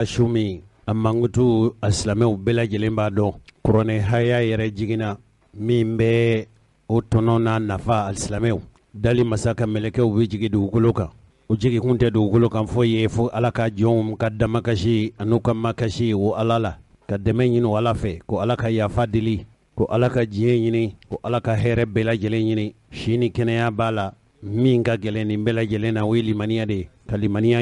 Ashumi amangutu asilamɛw bɛɛ lajɛlen b'a dɔn kuranɛ haya yɛrɛ jiginna min bɛ o tɔnɔ n'a nafa alisilamɛw dali masa ka mɛlɛkɛw bɛ jigin dugukolo kan o jigikun tɛ dugukolo kan fɔ ye fo ala ka jɔnw ka damakasi an'u ka makasi o ala la ka dɛmɛ ɲini o ala fɛ ko ala ka yafa deli ko ala ka diɲɛ ɲini ko ala ka hɛrɛ bɛɛ lajɛlen ɲini si ni kɛnɛya b'a la min ka gɛlɛn nin bɛɛ lajɛlen na o ye limaniya de ye ka limaniya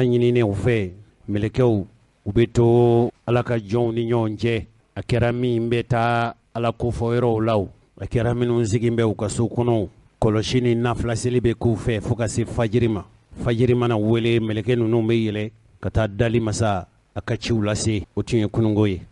ɲininen u fɛ mɛlɛkɛw u bɛ to ala ka jɔnw ni ɲɔgɔn cɛ a kɛra min bɛ taa ala kofɔ yɔrɔw la a kɛra minnu sigin bɛ u ka so kɔnɔ kɔlɔsi ni nafilaseli bɛ k'u fɛ fo ka se fajiri ma fajiri mana wele mɛlɛkɛ ninnu bɛ yɛlɛ ka taa dali masa a ka ciw lase o tun ye kunungo ye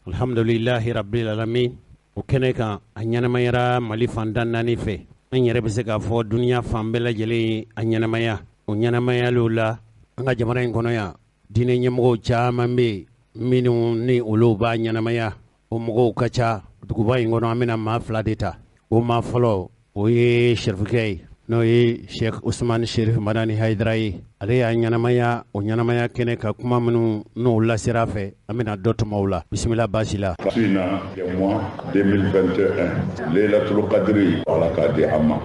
alhamdulilahi rabbil alamin o kɛnɛ kan a ɲɛnamayara mali fantan naani fɛ an yɛrɛ bɛ se k'a fɔ duniya fan bɛɛ lajɛlen a ɲɛnamaya o ɲɛnamayaliw la an ka jamana in kɔnɔ yan diinɛ ɲɛmɔgɔw caman bɛ minnu ni olu b'a ɲɛnamaya o mɔgɔw ka ca duguba in kɔnɔ an bɛna maa fila de ta o maa fɔlɔ o ye sɛrifikɛ ye n'o ye Sheikh Usman Sherif Madani Haidara ye ale y'a ɲɛnamaya o ɲɛnamaya kɛnɛ ka kuma minnu n'o lasera fɛ an bɛna dɔ tuma o la bisimila baasi la Sina mois 2021 Laylatul Qadri ala k'a di an ma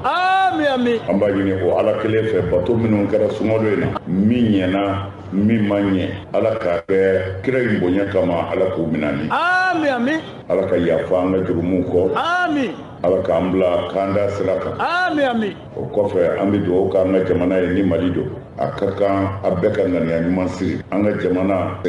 amin an b'a ɲini o ala kelen fɛ bato minnu kɛra sunkalo in na min ɲɛna min ma ɲɛ ala k'a kɛ kira in bonya kama ala k'u minani amin ala ka yafa an ka jurumuw kɔ amin ala k'an bila k'an da sira kan amin o kɔfɛ an bɛ dugawu k'an ka jamana ye ni Mali don a ka kan a bɛɛ ka ŋaniya ɲuman siri an ka jamana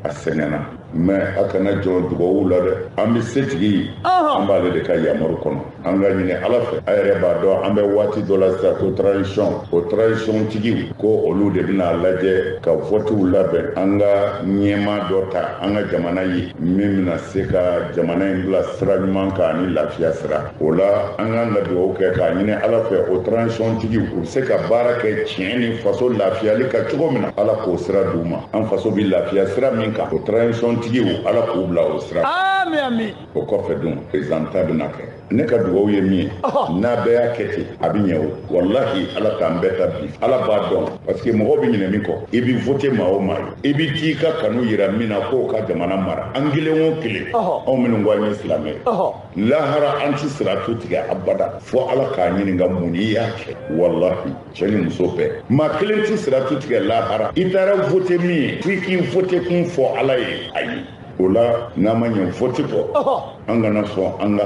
sɛgɛnna mais a kana jɔ dugawu la dɛ an bɛ setigi an b'ale de ka yamaru kɔnɔ an ka ɲini ala fɛ a yɛrɛ b'a dɔn an bɛ waati dɔ la sisan ko transition tigiw ko olu de bɛna lajɛ ka votiw labɛn an ka ɲɛma dɔ ta an ka jamana ye min bɛna se ka jamana in bila sira ɲuman kan ani lafiya sira o la an kan ka dugawu kɛ k'a ɲini ala fɛ o transition tigiw u bɛ se ka baara kɛ tiɲɛ ni faso lafiyali ka cogo min na ala k'o sira d'u ma an faso bɛ lafiya sira min kan o transition tigiw ala k'u bila o sira amin o kɔfɛ dun président ta bɛna kɛ ne ka dugawu ye min ye n'a bɛɛ y'a kɛ ten a bɛ ɲɛ o wallahi ala k'an bɛɛ ta bi ala b'a dɔn parce que mɔgɔw bɛ ɲinɛ min kɔ i bɛ voter maa o maa ye i bɛ t'i ka kanu yira min na k'o ka jamana mara an kelen o kelen anw minnu ko an ye silamɛ ye lahara an ti sira tu tigɛ abada fo ala k'a ɲininka mun n'i y'a kɛ wallahi cɛ ni muso bɛɛ maa kelen ti sira tu tigɛ lahara i taara voter min ye f'i k'i voter kun fɔ ala ye ayi o la n'an ma ɲɛ voter kɔ an kana sɔn an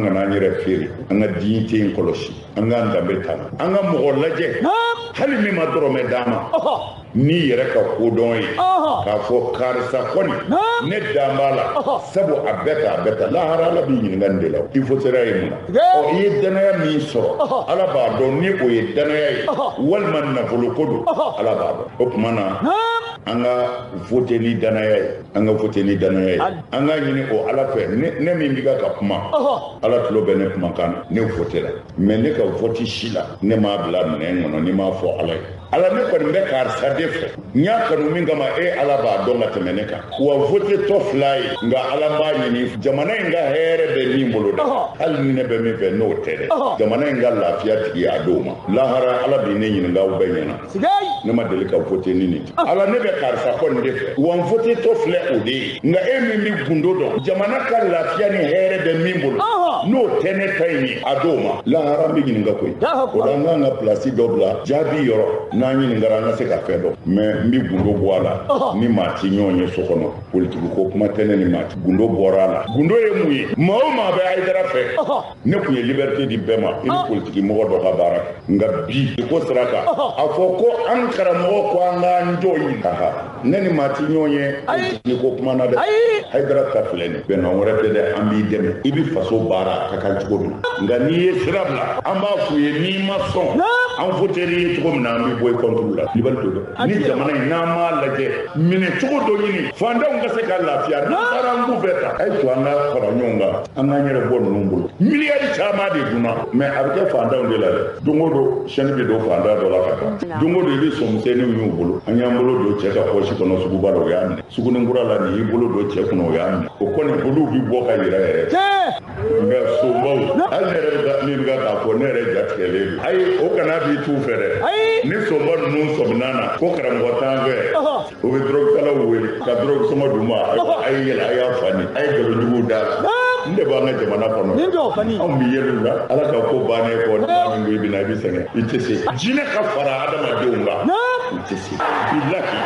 kana an yɛrɛ feere an ka dignité in kɔlɔsi an k'an danbe ta an ka mɔgɔ lajɛ hali min ma dɔrɔmɛ d'an ma n'i yɛrɛ ka kodɔn ye k'a fɔ karisa kɔni ne dan b'a la sabu a bɛɛ ta lahara ala b'i ɲininka nin de la i votera ye mun na i ye danaya min sɔrɔ ala b'a dɔn ni o ye danaya ye walima nafolo ko don ala b'a dɔn o tuma na an ka voter ni danaya ye an ka voter ni danaya ye an ka ɲini o ala fɛ ne min bɛ ka kuma ala tulo bɛ ne kumakan na ne votera mais ne ka vote si la ne m'a bila minɛn kɔnɔ ni m'a fɔ ala ye ala ne kɔni bɛ karisa de fɛ n y'a kanu min kama ala b'a dɔn ka tɛmɛ ne kan wa vote tɔ fila ye nka ala b'a ɲini jamana in ka hɛrɛ bɛ min bolo dɛ hali ni ne bɛ min fɛ n'o tɛ dɛ jamana in ka lafiya tigi a d'o ma lahara ala bɛ ne ɲininka aw bɛɛ ɲɛna ne ma deli ka vote ni nin ala ne bɛ karisa kɔni de fɛ wa n vote tɔ filɛ o de ye nka e min bɛ gundo dɔn jamana ka lafiya ni hɛrɛ bɛ min bolo n'o tɛ ne ta in ye a d'o ma lahara bɛ ɲininka koyi o la n kan ka pilasi dɔ bila jaabi yɔrɔ n'an ɲininkara an ka se ka fɛn dɔn mais n bɛ gundo bɔ a la ni maa ti ɲɔgɔn ye so kɔnɔ politiki ko kuma tɛ ne ni maa ti gundo bɔra a la gundo ye mun ye maa o maa bɛ Hayidara fɛ ne tun ye liberté di bɛɛ ma i ni politiki mɔgɔ dɔ ka baara kɛ nka bi ko sira kan a fɔ ko an karamɔgɔ ko an k'an jɔ yen ne ni maa ti ɲɔgɔn ye politiki ko kuma na dɛ Hayidara ta filɛ nin bɛnkan wɛrɛ tɛ dɛ an b'i dɛmɛ i bɛ faso baara a ka kan cogo min na nka n'i ye sira bila an b'a f'u ye n'i ma sɔn an votera ye cogo min na an bɛ bɔ i kɔnturu la libali to dɔn ni jamana in n'an m'a lajɛ minɛ cogo dɔ ɲini fantanw ka se ka lafiya n'an taara an b'u bɛɛ ta a ye to an ka fara ɲɔgɔn kan an k'an yɛrɛ bɔ ninnu bolo miliyari caman de dunna mais a bɛ kɛ fantanw de la dɛ don o don sɛni bɛ don fantan dɔ la ka taa don o don i bɛ sɔmisɛnninw y'u bolo an y'an bolo don cɛ ka pɔsi kɔnɔ suguba la o y'a minɛ sugunikura la nin y'i bolo don cɛ kɔnɔ o y'a minɛ o kɔni olu bɛ bɔ ka yira yɛrɛ nka sobaw hali ne yɛrɛ min bɛ k'a fɔ ne yɛrɛ jatigɛlen don ayi o kana bi b'i t'u fɛ dɛ ni soba ninnu sɔminna na ko karamɔgɔ t'an fɛ o bɛ drogukɛlaw wele ka drogue sɔngɔ d'u ma a ye yɛlɛ a y'a fani a ye nkalonjuguw da la n de b'an ka jamana kɔnɔ anw bɛ yɛlɛw la ala ka ko bannen kɔ ni maa min ko i bɛ na i bɛ sɛgɛn i tɛ se jinɛ ka fara adamadenw kan i tɛ se bilahi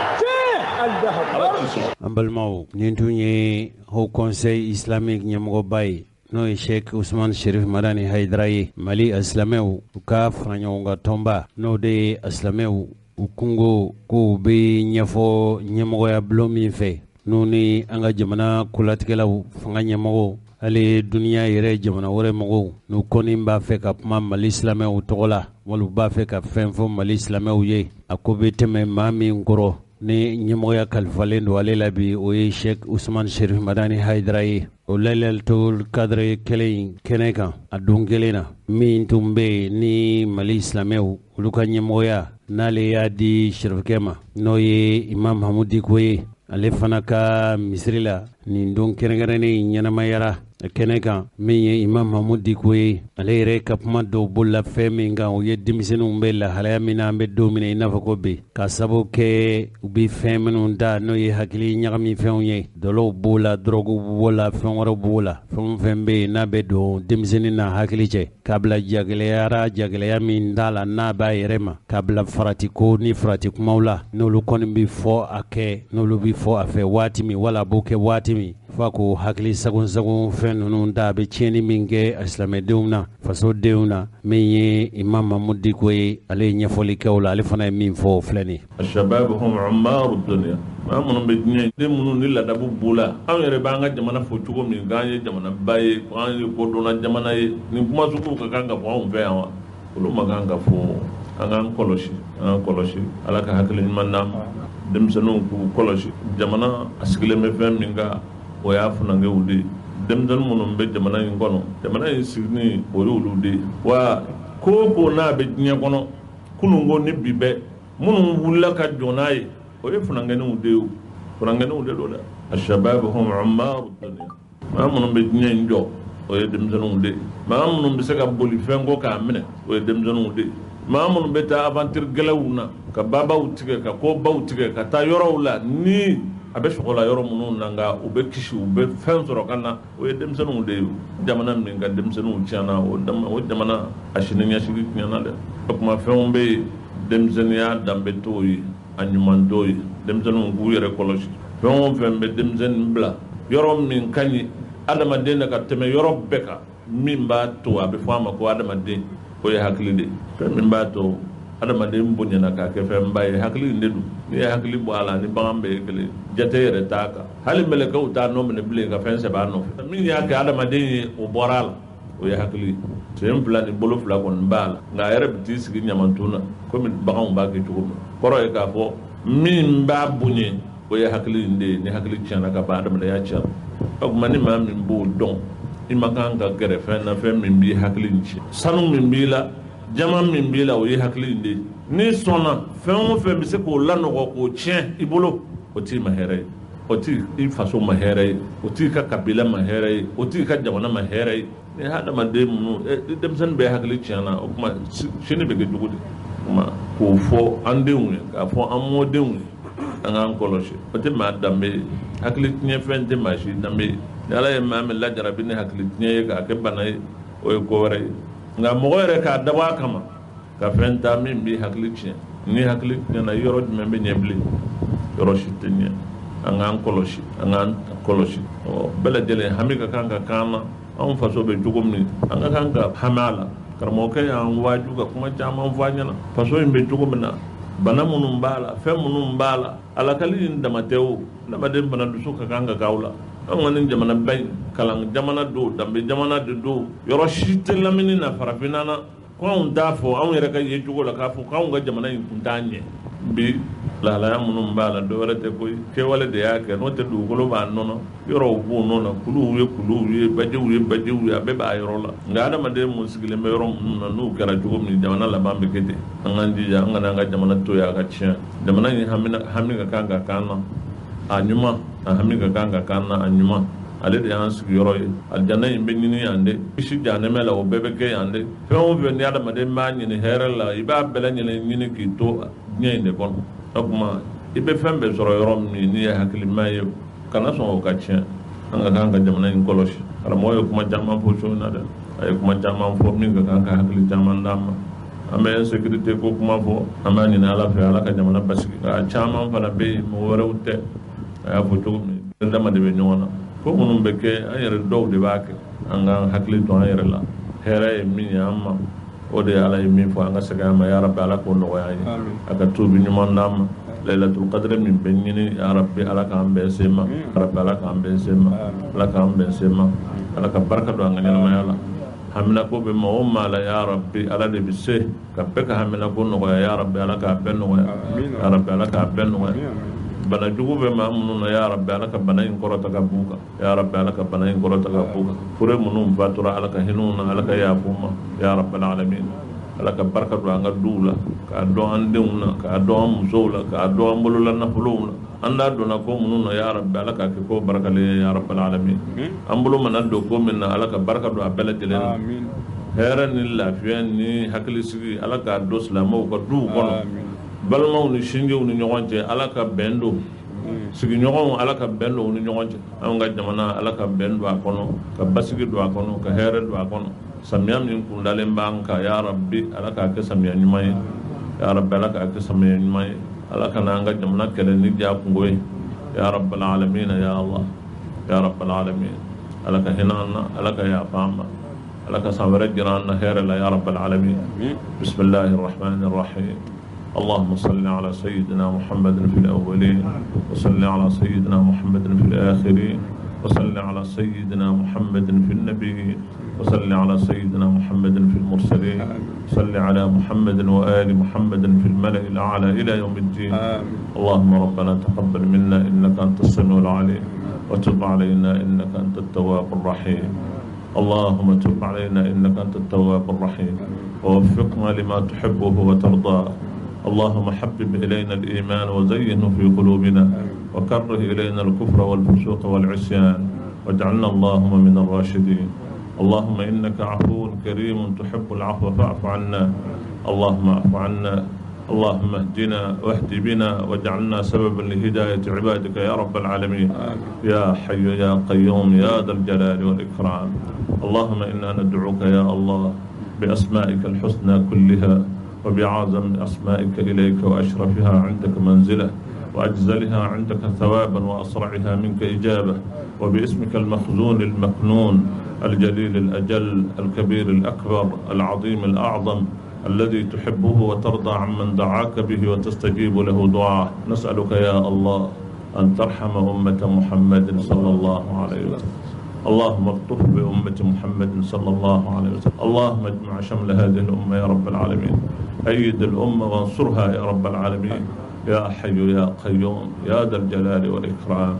ala tɛ sɔn. An balimaw nin tun ye Haut Conseil islamique ɲɛmɔgɔba ye n'o ye Sheikh Ousmane Sherif Madani Haidara ye Mali asilamɛw u ka faraɲɔgɔnkan tɔnba n'o de ye asilamɛw u kungo k'u bɛ ɲɛfɔ ɲɛmɔgɔya bulon min fɛ n'u ni an ka jamana kolatigɛlaw fanga ɲɛmɔgɔw hali duniya yɛrɛ jamana wɛrɛ mɔgɔw n'u kɔni b'a fɛ ka kuma Mali silamɛw tɔgɔ la wali u b'a fɛ ka fɛn fɔ Mali silamɛw ye a ko bɛ tɛmɛ maa min kɔrɔ ni ɲɛmɔgɔya kalifalen don ale la bi o ye Sheikh Ousmane Sherif Madani Haidara ye o Laylatul Qadr kelen kɛnɛ kan a don kelen na min tun bɛ ni Mali silamɛw olu ka ɲɛmɔgɔya n'ale y'a di Sherifkɛ ma n'o ye Imam Mahamudu Diko ye ale fana ka misiri la nin don kɛrɛnkɛrɛnnen ɲɛnamayara kɛnɛ kan min ye Imam Mahamudu Diko ye ale yɛrɛ ka kuma dɔw bolila fɛn min kan o ye denmisɛnninw bɛ lahalaya min na an bɛ don min na i n'a fɔ ko bi ka sababu kɛ u bɛ fɛn minnu da n'o ye hakili ɲagami fɛnw ye dɔlɔw b'o la dɔrɔguw b'o la fɛn wɛrɛw b'o la fɛn o fɛn bɛ yen n'a bɛ don denmisɛnnin n'a hakili cɛ k'a bila jagɛlɛya min t'a la n'a b'a yɛrɛ ma k'a bila farati ko ni farati kumaw la n'olu kɔni bɛ fɔ a kɛ n'olu bɛ fɔ a fɛ waati min wala a b'o kɛ waati min f'a ko hakili sagon fɛn ninnu da a bɛ tiɲɛni min kɛ silamɛdenw na fasodenw na min ye Imam Mahamudu Diko ye ale ye ɲɛfɔli kɛ o la ale fana ye min fɔ filɛ nin ye. Ashababu hum ummaru dunya maa minnu bɛ diɲɛ den minnu ni ladabu b'u la anw yɛrɛ b'an ka jamana fɔ cogo min k'an ye jamanaba ye k'an ye kodɔnna jamana ye nin kuma suguw ka kan ka fɔ anw fɛ yan wa olu ma kan ka fɔ an k'an kɔlɔsi ala ka hakili ɲuman d'an ma denmisɛnninw k'u kɔlɔsi jamana a sigilen bɛ fɛn min kan o y'a funankew de ye denmisɛnnin minnu bɛ jamana in kɔnɔ jamana in sigini o y'olu de ye wa ko n'a bɛ diɲɛ kɔnɔ kunun ko ni bi bɛ minnu wulila ka jɔn n'a ye o ye funankɛninw de ye funankɛninw de don dɛ ashababu hum ummaru dunya maa minnu bɛ diɲɛ in jɔ o ye denmisɛnninw de ye maa minnu bɛ se ka boli fɛn ko k'a minɛ o ye denmisɛnninw de ye maa minnu bɛ taa aventure gɛlɛnw na ka babaw tigɛ ka kobaw tigɛ ka taa yɔrɔw la ni a bɛ sɔgɔ la yɔrɔ minnu na nka u bɛ kisi u bɛ fɛn sɔrɔ ka na o ye denmisɛnninw de ye jamana min ka denmisɛnninw tiɲɛna o jamana a sini ɲɛsigi tiɲɛna dɛ o tuma fɛnw bɛ yen denmisɛnninya danbe t'o ye a ɲuman t'o ye denmisɛnninw k'u yɛrɛ kɔlɔsi fɛn o fɛn bɛ denmisɛnnin bila yɔrɔ min ka ɲi adamaden na ka tɛmɛ yɔrɔ bɛɛ kan min b'a to a bɛ fɔ a ma ko adamaden o ye hakili de fɛn min b'a to adamaden bonyana k'a kɛ fɛnba ye hakili in de don n'i ye hakili bɔ a la ni bagan bɛɛ ye kelen jate yɛrɛ t'a kan hali mɛlɛkɛw t'a nɔ minɛ bilen ka fɛn sɛbɛn a nɔfɛ min y'a kɛ adamaden ye o bɔra a la o ye hakili sen fila ni bolo fila kɔni b'a la nka a yɛrɛ bɛ t'i sigi ɲamantun na komi baganw b'a kɛ cogo min kɔrɔ ye k'a fɔ min b'a bonya o ye hakili in de ye ni hakili tiɲɛna ka ban adamadenya tiɲɛna o tuma ni maa min b'o dɔn i ma kan ka gɛrɛ fɛn na fɛn min b'i hakili in tiɲɛ sanu min b'i la jama min b'i la o ye hakili in de ye n'i sɔnna fɛn o fɛn bɛ se k'o lanɔgɔ k'o tiɲɛ i bolo o t'i ma hɛrɛ ye o t'i i faso ma hɛrɛ ye o t'i ka kabila ma hɛrɛ ye o t'i ka jamana ma hɛrɛ ye ni hadamaden minnu denmisɛnnin bɛɛ hakili tiɲɛna o tuma sini bɛ kɛ cogo di o tuma k'o fɔ an denw ye k'a fɔ an mɔdenw ye an k'an kɔlɔsi o tɛ maa danbe ye hakili tiɲɛ fɛn tɛ maa si danbe ye ni ala ye maa min lajarabi ni hakili tiɲɛ ye k'a kɛ bana ye o ye ko wɛrɛ ye nka mɔgɔ yɛrɛ k'a dabɔ a kama ka fɛn ta min b'i hakili tiɲɛ ni hakili tiɲɛna yɔrɔ jumɛn bɛ ɲɛ bilen yɔrɔ si tɛ ɲɛ an k'an kɔlɔsi bɛɛ lajɛlen hami ka kan ka kan na anw faso bɛ cogo min an ka kan ka hami a la karamɔgɔkɛ y'an waaju ka kuma caman fɔ an ɲɛna faso in bɛ cogo min na bana minnu b'a la fɛn minnu b'a la alakali in dama tɛ o adamaden bana dusu ka kan ka k'aw la an ka nin jamana ba in kalan jamana don danbe jamana de don yɔrɔ si tɛ lamini na farafinna na ko anw t'a fɔ anw yɛrɛ ka ye cogo la k'a fɔ k'anw ka jamana in kun t'a ɲɛ bi lahalaya minnu b'a la dɔwɛrɛ tɛ koyi kɛwale de y'a kɛ n'o tɛ dugukolo b'a nɔnɔ yɔrɔw b'o nɔnɔ kuluw ye bajiw ye a bɛɛ b'a yɔrɔ la nka adamaden mun sigilen bɛ yɔrɔ minnu na n'u kɛra cogo min jamana laban bɛ kɛ ten an k'an jija an kana an ka jamana to yen a ka tiɲɛ jamana in hami ka kan ka kan na a ɲuman a hami ka kan ka kan na a ɲuman ale de y'an sigiyɔrɔ ye alijanna in bɛ ɲini yan de kisi janɛmɛ la o bɛɛ bɛ kɛ yan de fɛn o fɛn ni adamaden b'a ɲini hɛrɛ la i b'a bɛɛ lajɛlen ɲini k'i to diɲɛ in de kɔnɔ o tuma i bɛ fɛn bɛɛ sɔrɔ yɔrɔ min n'i ye hakilima ye kana sɔn o ka tiɲɛ an ka kan ka jamana in kɔlɔsi karamɔgɔ ye kuma caman fɔ so in na dɛ a ye kuma caman fɔ min ka kan ka hakili caman d'a ma an bɛ sécurité ko kuma fɔ an b'a ɲini ala fɛ ala ka jamana basigi a caman fana bɛ yen mɔgɔ wɛrɛw tɛ a y'a fɔ cogo min dama de bɛ ɲɔgɔn na ko minnu bɛ kɛ an yɛrɛ dɔw de b'a kɛ an ka hakili to an yɛrɛ la hɛrɛ ye min ye an ma o de ye ala ye min fɔ an ka segin an ma ya rabbi ala k'o nɔgɔya an ye a ka tuubi ɲuman d'an ma laylatul qadr min bɛ ɲini ya rabbi ala k'an bɛn se ma ya rabbi ala k'an bɛn se ma ala k'an bɛn se ma ala ka barika don an ka ɲɛnamaya la hamina ko bɛ maa o maa la ya rabbi ala de bɛ se ka bɛɛ ka hamina ko nɔgɔya ya rabbi ala k'a bɛɛ nɔgɔya ya rabbi ala k'a bɛɛ nɔgɔya bana jugu bɛ maa minnu na ya rabbi ala ka bana in kɔrɔta ka b'u kan ya rabbi ala ka bana in kɔrɔta ka b'u kan fure minnu fatura ala ka hinɛw na ala ka yaaf'u ma ya rabbal alamin ala ka barika don an ka duw la k'a dɔn an denw na k'a dɔn an musow la k'a dɔn an bolola nafolow la an da donna ko minnu na ya rabbi ala k'a kɛ ko barakalen ye ya rabbal alamin an bolo mana don ko min na ala ka barika don a bɛɛ lajɛlen na hɛrɛ ni lafiya ni hakilisigi ala k'a don silamɛw ka duw kɔnɔ balimaw ni sinjiw ni ɲɔgɔn cɛ ala ka bɛn don sigiɲɔgɔnw ala ka bɛn don u ni ɲɔgɔn cɛ an ka jamana ala ka bɛn don a kɔnɔ ka basigi don a kɔnɔ ka hɛrɛ don a kɔnɔ samiya min kundalen b'an kan ya rabbi ala k'a kɛ samiya ɲuman ye ya rabbi ala k'a kɛ samiya ɲuman ye ala kana an ka jamana kɛlɛ ni ja kungo ye ya rabbal alamin ya allah ya rabbal alamin ala ka hinɛ an na ala ka yafa an ma ala ka san wɛrɛ jira an na hɛrɛ la ya rabbal alamin bismillahir rahmanir rahim اللهم صل على سيدنا محمد في الأولين وصل على سيدنا محمد في الآخرين وصل على سيدنا محمد في النبيين وصل على سيدنا محمد في المرسلين صل على محمد وآل محمد في الملأ الأعلى إلى يوم الدين اللهم ربنا تقبل منا إنك أنت السميع العليم وتب علينا إنك أنت التواب الرحيم اللهم تب علينا إنك أنت التواب الرحيم ووفقنا لما تحبه وترضاه اللهم حبب إلينا الإيمان وزينه في قلوبنا وكره إلينا الكفر والفسوق والعصيان واجعلنا اللهم من الراشدين اللهم إنك عفو كريم تحب العفو فاعف عنا اللهم اعف عنا اللهم اهدنا واهد بنا واجعلنا سببا لهداية عبادك يا رب العالمين يا حي يا قيوم يا ذا الجلال والإكرام اللهم إنا ندعوك يا الله بأسمائك الحسنى كلها وبعظم أسمائك إليك وأشرفها عندك منزلة وأجزلها عندك ثوابا وأسرعها منك إجابة وباسمك المخزون المكنون الجليل الأجل الكبير الأكبر العظيم الأعظم الذي تحبه وترضى عمن دعاك به وتستجيب له دعاه نسألك يا الله أن ترحم أمة محمد صلى الله عليه وسلم اللهم الطف بأمة محمد صلى الله عليه وسلم اللهم اجمع شمل هذه الأمة يا رب العالمين أيد الأمة وانصرها يا رب العالمين يا حي يا قيوم يا ذا الجلال والإكرام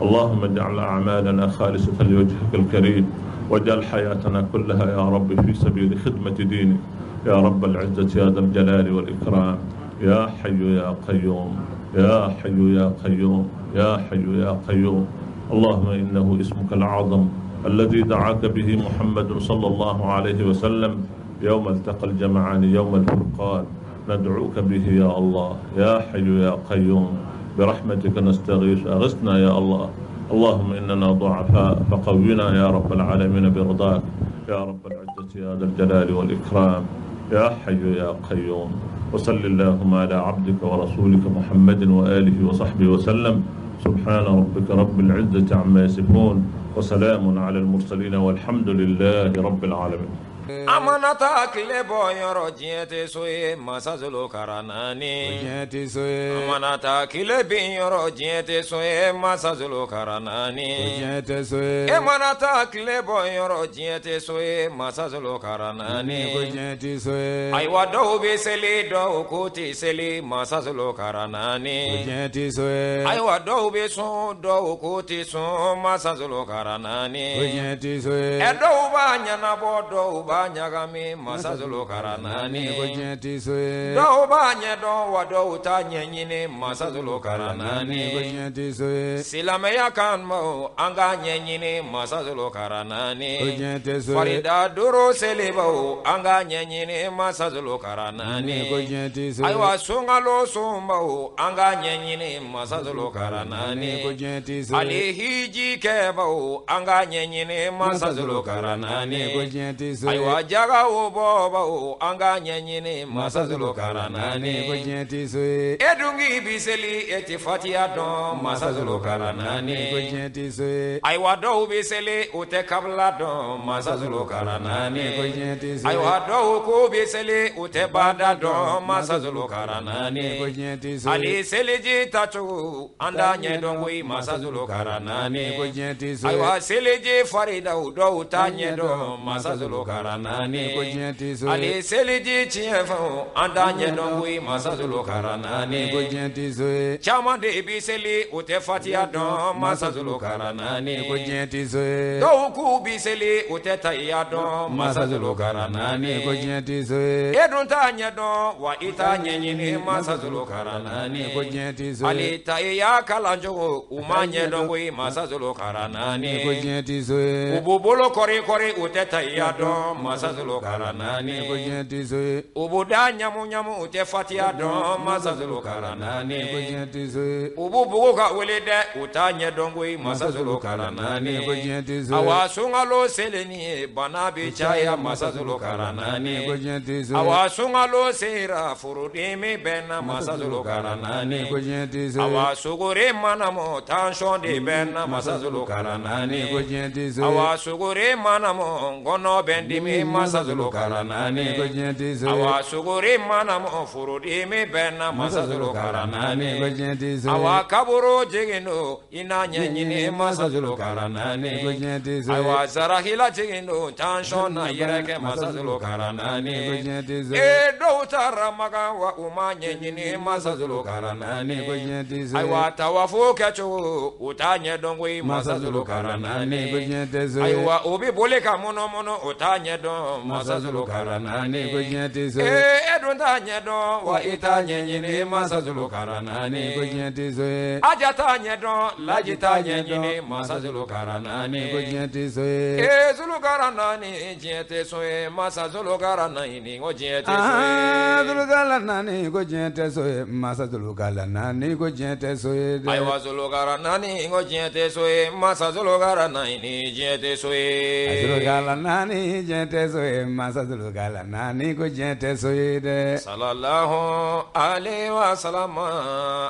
اللهم اجعل أعمالنا خالصة لوجهك الكريم واجعل حياتنا كلها يا رب في سبيل خدمة دينك يا رب العزة يا ذا الجلال والإكرام يا حي يا قيوم يا حي يا قيوم يا حي يا قيوم اللهم إنه اسمك الأعظم الذي دعاك به محمد صلى الله عليه وسلم يوم التقى الجمعان يوم الفرقان ندعوك به يا الله يا حي يا قيوم برحمتك نستغيث أغثنا يا الله اللهم إننا ضعفاء فقونا يا رب العالمين برضاك يا رب العزة يا ذا الجلال والإكرام يا حي يا قيوم وصل اللهم على عبدك ورسولك محمد وآله وصحبه وسلم سبحان ربك رب العزة عما يصفون وسلام على المرسلين والحمد لله رب العالمين Amanata kilebo yoro jiete soye masazolo karanani jiete soye Amanata kilebi yoro jiete soye masazolo karanani jiete soye Amanata kilebo yoro jiete soye masazolo karanani jiete soye Aiwa do be seli do kuti seli masazolo karanani jiete soye Aiwa do be so do kuti so masazolo karanani jiete soye Edo ba nyana bo do b'a ɲagami masa Zulukaranani ko diɲɛ tɛ so ye dɔw b'a ɲɛdɔn wa dɔw t'a ɲɛɲini masa Zulukaranani ko diɲɛ tɛ so ye silamɛya kanubaw an k'a ɲɛɲini masa Zulukaranani ko diɲɛ tɛ so ye farida duuru selibaw an k'a ɲɛɲini masa Zulukaranani ko diɲɛ tɛ so ye ayiwa sunkalo sunbaw an k'a ɲɛɲini masa Zulukaranani ko diɲɛ tɛ so ye hali hiji kɛbaw an k'a ɲɛɲini masa Zulukaranani ko diɲɛ tɛ so ye ayiwa jagaw bɔbaw an k'a ɲɛɲini masa Zulukaranani ko diɲɛ tɛ so ye e dungi bi seli e ti fatiya dɔn masa Zulukaranani ko diɲɛ tɛ so ye ayiwa dɔw bi seli u tɛ kabila dɔn masa Zulukaranani ko diɲɛ tɛ so ye ayiwa dɔw ko bi seli u tɛ bada dɔn masa Zulukaranani ko diɲɛ tɛ so ye hali seliji tacogo an t'a ɲɛdɔn koyi masa Zulukaranani ko diɲɛ tɛ so ye ayiwa seliji faridaw dɔw t'a ɲɛdɔn masa Zulukaranani ko diɲɛ tɛ so ye hali seliji tiɲɛfɛnw an t'a ɲɛdɔn koyi masa Zulukaranani ko diɲɛ tɛ so ye caman de bi seli u tɛ fatiya dɔn masa Zulukaranani ko diɲɛ tɛ so ye dɔw k'u bi seli u tɛ tahiya dɔn masa Zulukaranani ko diɲɛ tɛ so ye e dun t'a ɲɛdɔn wa i t'a ɲɛɲini masa Zulukaranani ko diɲɛ tɛ so ye hali tahiya kalancogo u m'a ɲɛdɔn koyi masa Zulukaranani ko diɲɛ tɛ so ye u b'u bolo kɔri kɔri u tɛ tahiya dɔn masa Zulukaranani ko diɲɛ tɛ so ye u b'u da ɲamu ɲamu u tɛ fatiya dɔn masa Zulukaranani ko diɲɛ tɛ so ye u b'u bugu ka wele dɛ u t'a ɲɛdɔn koyi masa Zulukaranani ko diɲɛ tɛ so ye awa sunkalo seleni ye bana bi caya masa Zulukaranani ko diɲɛ tɛ so ye awa sunkalo sera furudimi bɛ na masa Zulukaranani ko diɲɛ tɛ so ye awa sogore mana mɔ tansɔn de bɛ na masa Zulukaranani ko diɲɛ tɛ so ye awa sogore mana mɔ ngɔnɔ bɛ n dimi masa Zulukaranani ko diɲɛ tɛ so ye awa sogore mana mɔ furudimi bɛ na masa Zulukaranani ko diɲɛ tɛ so ye awa kaburu jigin do i n'a ɲɛɲini masa Zulukaranani ko diɲɛ tɛ so ye ayiwa zarahila jigin do tansɔn na yɛrɛ kɛ masa Zulukaranani ko diɲɛ tɛ so ye ee dɔw taara magan wa u ma ɲɛɲini masa Zulukaranani ko diɲɛ tɛ so ye ayiwa tawafo kɛcogo u t'a ɲɛdɔn koyi masa Zulukaranani ko diɲɛ tɛ so ye ayiwa u bi boli ka munumunu u t'a ɲɛdɔn masa Zulukaranani ko diɲɛ tɛ so ye ee e dun t'a ɲɛdɔn wa i t'a ɲɛɲini masa Zulukaranani ko diɲɛ tɛ so ye aja t'a ɲɛdɔn laji t'a ɲɛɲini masa Zulukaranani ko diɲɛ tɛ so ye ee Zulukaranani diɲɛ tɛ so ye masa Zulukaranani ko diɲɛ tɛ so ye Zulukaranani ko diɲɛ tɛ so ye masa Zulukaranani ko diɲɛ tɛ so ye dɛ ayiwa Zulukaranani ko diɲɛ tɛ so ye masa Zulukaranani diɲɛ tɛ so ye Zulukaranani diɲɛ tɛ so ye masa Zulukaranani ko diɲɛ tɛ so ye dɛ sallallahu alaihi wa sallam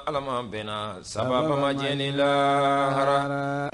alama bena sababa ma jeni lahara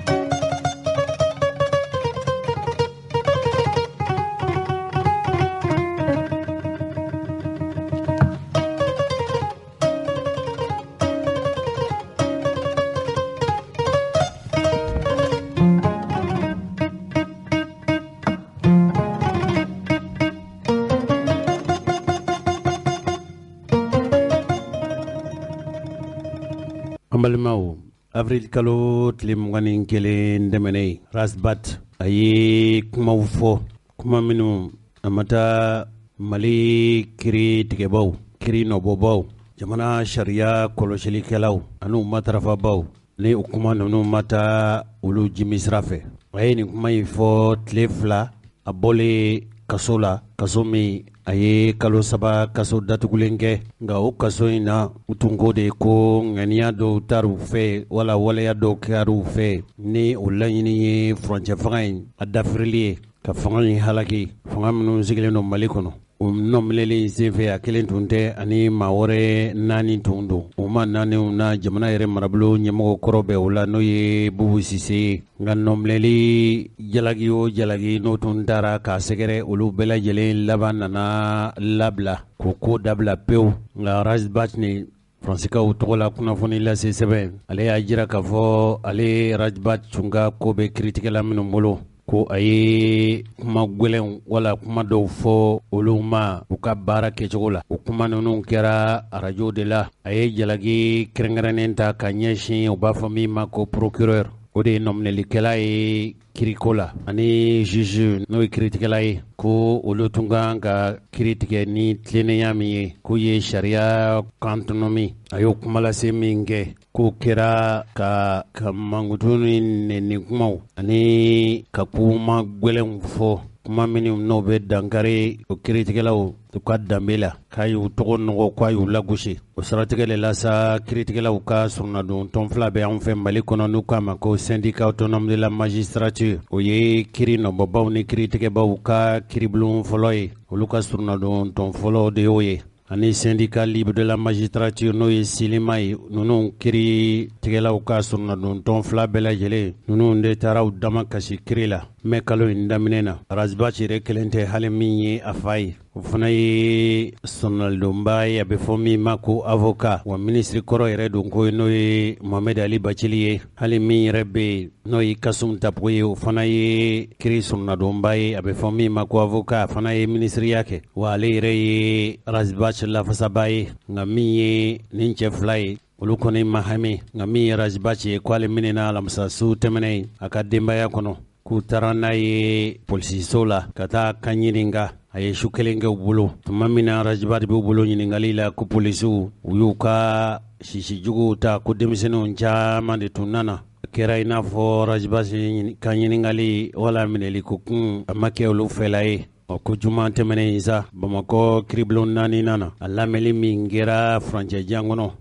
an balimaw avril kalo tile 21 dɛmɛnen rasbat a ye kumaw fɔ kuma minnu a ma taa mali kiri tigɛbaw kiri nɔbɔbaw jamana sariya kɔlɔsilikɛlaw ani matarafabaw ni o kuma ninnu ma taa olu jimi sira fɛ a ye nin kuma in fɔ tile 2 a bɔlen kaso la kaso min a ye kalo 3 kaso datugulen kɛ nka o kaso in na u tun ko de ko ŋaniya dɔw taru fɛ wala waleya dɔw kɛru fɛ ni o laɲini ye furancɛ fanga in a dafirili ye ka fanga in halaki fanga minnu sigilen don mali kɔnɔ o nɔminɛlen senfɛ a kelen tun tɛ ani maa wɛrɛ 4 tun don o ma 4 na jamana yɛrɛ marabolo ɲɛmɔgɔ kɔrɔ bɛ o la n'o ye bubu sise nka nɔminɛli jalagi o jalagi n'o tun taara k'a sɛgɛrɛ olu bɛɛ lajɛlen laban nana labila k'o ko dabila pewu nka rasbat ni faransiskaw tɔgɔ la kunnafoni lase sɛbɛn ale y'a jira k'a fɔ ale rasbat tun ka ko bɛ kiritigɛla minnu bolo ko a ye kuma gwɛlɛnw wala kuma dɔw fɔ olu ma u ka baara kɛcogo la o kuma ninnu kɛra arajo de la a ye jalagi kɛrɛnkɛrɛnnen ta ka ɲɛsin u b'a fɔ min ma ko procureur o de ye nɔminɛlikɛla ye kiriko la ani juge n'o ye kiritigɛla ye ko olu tun kan ka kiri tigɛ ni tilennenya min ye k'u ye sariya kantunun min a y'o kuma lase min kɛ k'o kɛra ka mankutu ni nɛni kumaw ani ka kuma gwɛlɛnw fɔ kuma minnu n'o bɛ dankari o kiritigɛlaw u ka danbe la k'a y'u tɔgɔ nɔgɔ k'a y'u lagosi o saratigɛ de la sa kiritigɛlaw ka surunadon tɔn fila bɛ anw fɛ Mali kɔnɔ n'u k'a ma ko syndicat autonome de la magistrature o ye kiri nɔbɔbaw ni kiritigɛbaw ka kiribulon fɔlɔ ye olu ka surunadon tɔn fɔlɔ de y'o ye ani syndicat libre de la magistrature n'o ye silima ye ninnu kiri tigɛlaw ka surunadon tɔn fila bɛɛ lajɛlen ninnu de taara u dama kasi kiri la mɛ kalo in daminɛ na Razbachi yɛrɛ kelen tɛ hali min ye a fa ye o fana ye sɔnnalidonba ye a bɛ fɔ min ma ko avocat wa minisiri kɔrɔ yɛrɛ don ko n'o ye Mohamed Ali Bacili ye hali min yɛrɛ bɛ yen n'o ye Kasum Tapo ye o fana ye kiri sɔnnadonba ye a bɛ fɔ min ma ko avocat a fana ye minisiriya kɛ wa ale yɛrɛ ye Razbachi lafasaba ye nka min ye nin cɛ fila ye olu kɔni ma hami nka min ye Razbachi ye k'ale minɛna alamisa su tɛmɛnen a ka denbaya kɔnɔ k'u taara n'a ye polisiso la ka taa kan ɲininka a ye su kelen kɛ u bolo tuma min na Razbachi b'u bolo ɲiningali la ko polisiw u y'u ka sisijuguw ta ko denmisɛnninw caman de tun nana kɛra i n'a fɔ Razbachi ka ɲiningali wala minɛli ko kun a ma kɛ olu fɛla ye ko juma tɛmɛnen sa Bamakɔ kiribulon 4 nana a lamɛnli min kɛra furancɛ jan kɔnɔ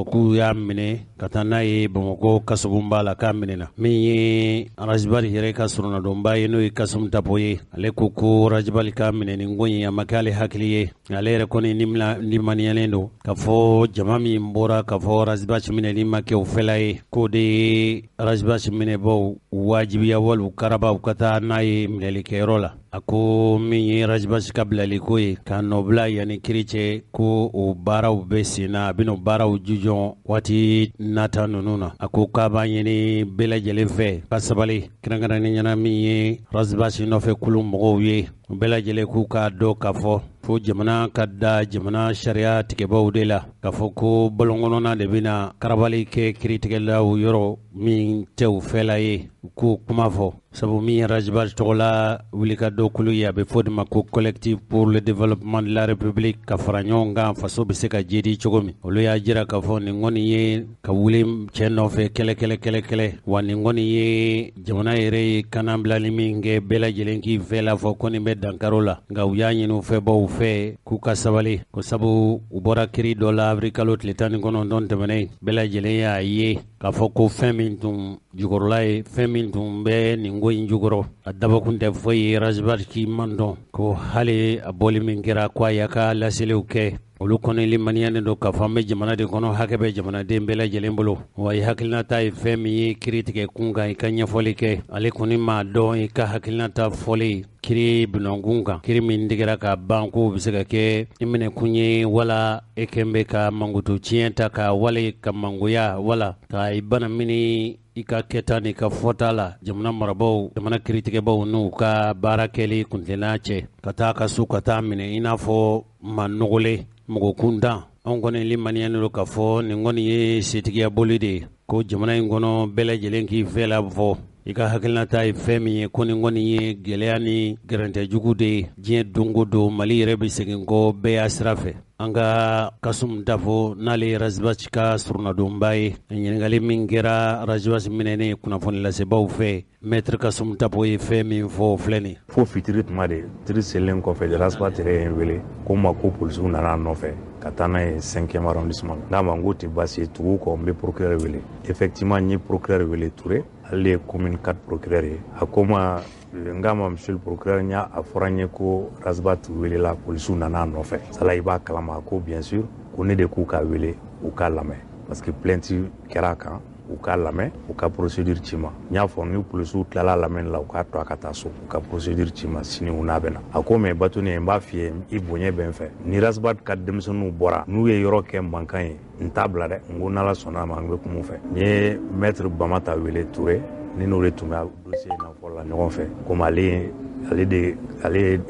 k'u y'a minɛ ka taa n'a ye Bamakɔ kasobonba la k'a minɛna min ye Razbachi yɛrɛ ka surunadonba ye n'o ye Kasum Tapo ye ale ko Razbachi ka minɛni ko in a ma kɛ ale hakili ye ale yɛrɛ kɔni limaniyalen don k'a fɔ jama min bɔra k'a fɔ Razbachi minɛli ma kɛ o fɛla ye k'o de ye Razbachi minɛbaw wajibiya wali karaba u ka taa n'a ye minɛlikɛyɔrɔ la a ko min ye Razbachi ka bilali ko ye k'a nɔbila yanni kiri cɛ ko o baaraw bɛ sen na a bɛna o baaraw jujɔn waati nata ninnu na a ko k'a b'a ɲini bɛɛ lajɛlen fɛ ka sabali kɛrɛnkɛrɛnnen ɲɛna min ye Razbachi nɔfɛ kulu mɔgɔw ye u bɛɛ lajɛlen k'u k'a dɔn k'a fɔ fo jamana ka da jamana sariya tigɛbaw de la k'a fɔ ko bɔlɔnkɔnɔna de bɛna karabali kɛ kiritigɛlaw yɔrɔ min tɛ u fɛla ye u k'o kuma fɔ sabu min ye Razbachi tɔgɔ la wulikajɔ kulu ye a bɛ fɔ de ma ko collectif pour le développement de la république ka fara ɲɔgɔn kan faso bɛ se ka jedi cogo min olu y'a jira k'a fɔ nin kɔni ye ka wuli cɛ nɔfɛ kɛlɛ wa nin kɔni ye jamana yɛrɛ ye kanan bilali min kɛ bɛɛ lajɛlen k'i fɛ la fɔ ko nin bɛ dankaro la nka u y'a ɲini u fɛ baw fɛ k'u ka sabali ko sabu u bɔra kiri dɔ la avril kalo tile 19 tɛmɛnen bɛɛ lajɛlen y'a ye k'a fɔ ko fɛn min tun jukɔrɔla ye fɛn min tun bɛ nin ko in jukɔrɔ a dabɔkun tɛ foyi ye Razbachi man dɔn ko hali a bɔli min kɛra ko a y'a ka laseliw kɛ olu kɔni limaniyalen don k'a fɔ an bɛ jamana de kɔnɔ hakɛ bɛ jamanaden bɛɛ lajɛlen bolo wa i hakilinata ye fɛn min ye kiri tigɛ kun kan i ka ɲɛfɔli kɛ ale kɔni m'a dɔn i ka hakilinata fɔli kiri binɔnkun kan kiri min digɛra ka ban ko bɛ se ka kɛ i minɛ kun ye wala e kɛn bɛ ka mankutu tiɲɛ ta ka wale ka mangoya wala ka i bana mini i ka kɛta ni ka fɔta la jamana marabaw jamana kiritigɛbaw n'u ka baara kɛli kuntilenna cɛ ka taa ka su ka taa minɛ i n'a fɔ ma nɔgɔlen mɔgɔ kuntan anw kɔni limaniyalen don k'a fɔ nin kɔni ye setigiya boli de ye ko jamana in kɔnɔ bɛɛ lajɛlen k'i fɛ la fɔ i ka hakilinata ye fɛn min ye ko nin kɔni ye gɛlɛya ni gɛrɛntɛjugu de ye diɲɛ don o don Mali yɛrɛ bɛ segin kɔ bɛɛ y'a sira fɛ an ka Kasum Tapo n'ale ye Razbachi ka surunadonba ye ɲininkali min kɛra Razbachi minɛnen kunnafoni lasebaaw fɛ Maître Kasum Tapo ye fɛn min fɔ filɛ nin fo fitiri tuma de fitiri selen kɔfɛ Razbachi yɛrɛ ye n wele ko n ma ko polisiw nana nɔfɛ ka taa n'a ye 5e arrondissement n'a ma n ko tɛ baasi ye tugu kɔ n bɛ procureur wele effectivement n ye procureur wele Touré ale ye commune 4 procureur ye a ko ma n k'a ma monsieur le procureur n y'a fɔra n ye ko Razbachi welela polisiw nana nɔfɛ sala i b'a kalama ko bien sûr ko ne de k'u ka wele u k'a lamɛn parce que plainte kɛra a kan u k'a lamɛn u ka procédure ci ma n y'a fɔ ni polisiw tilala lamɛnni la u k'a to a ka taa so u ka procédure ci ma sini u n'a bɛna a ko mais Batoni n b'a f'i ye i bonya bɛ n fɛ ni Razbachi ka denmisɛnninw bɔra n'u ye yɔrɔ kɛ mankan ye n t'a bila dɛ n ko n'Ala sɔnna ma n bɛ kuma u fɛ n ye maître Bamata wele Touré ni n'o de tun bɛ dossier in na fɔlɔ la ɲɔgɔn fɛ komi ale ye ale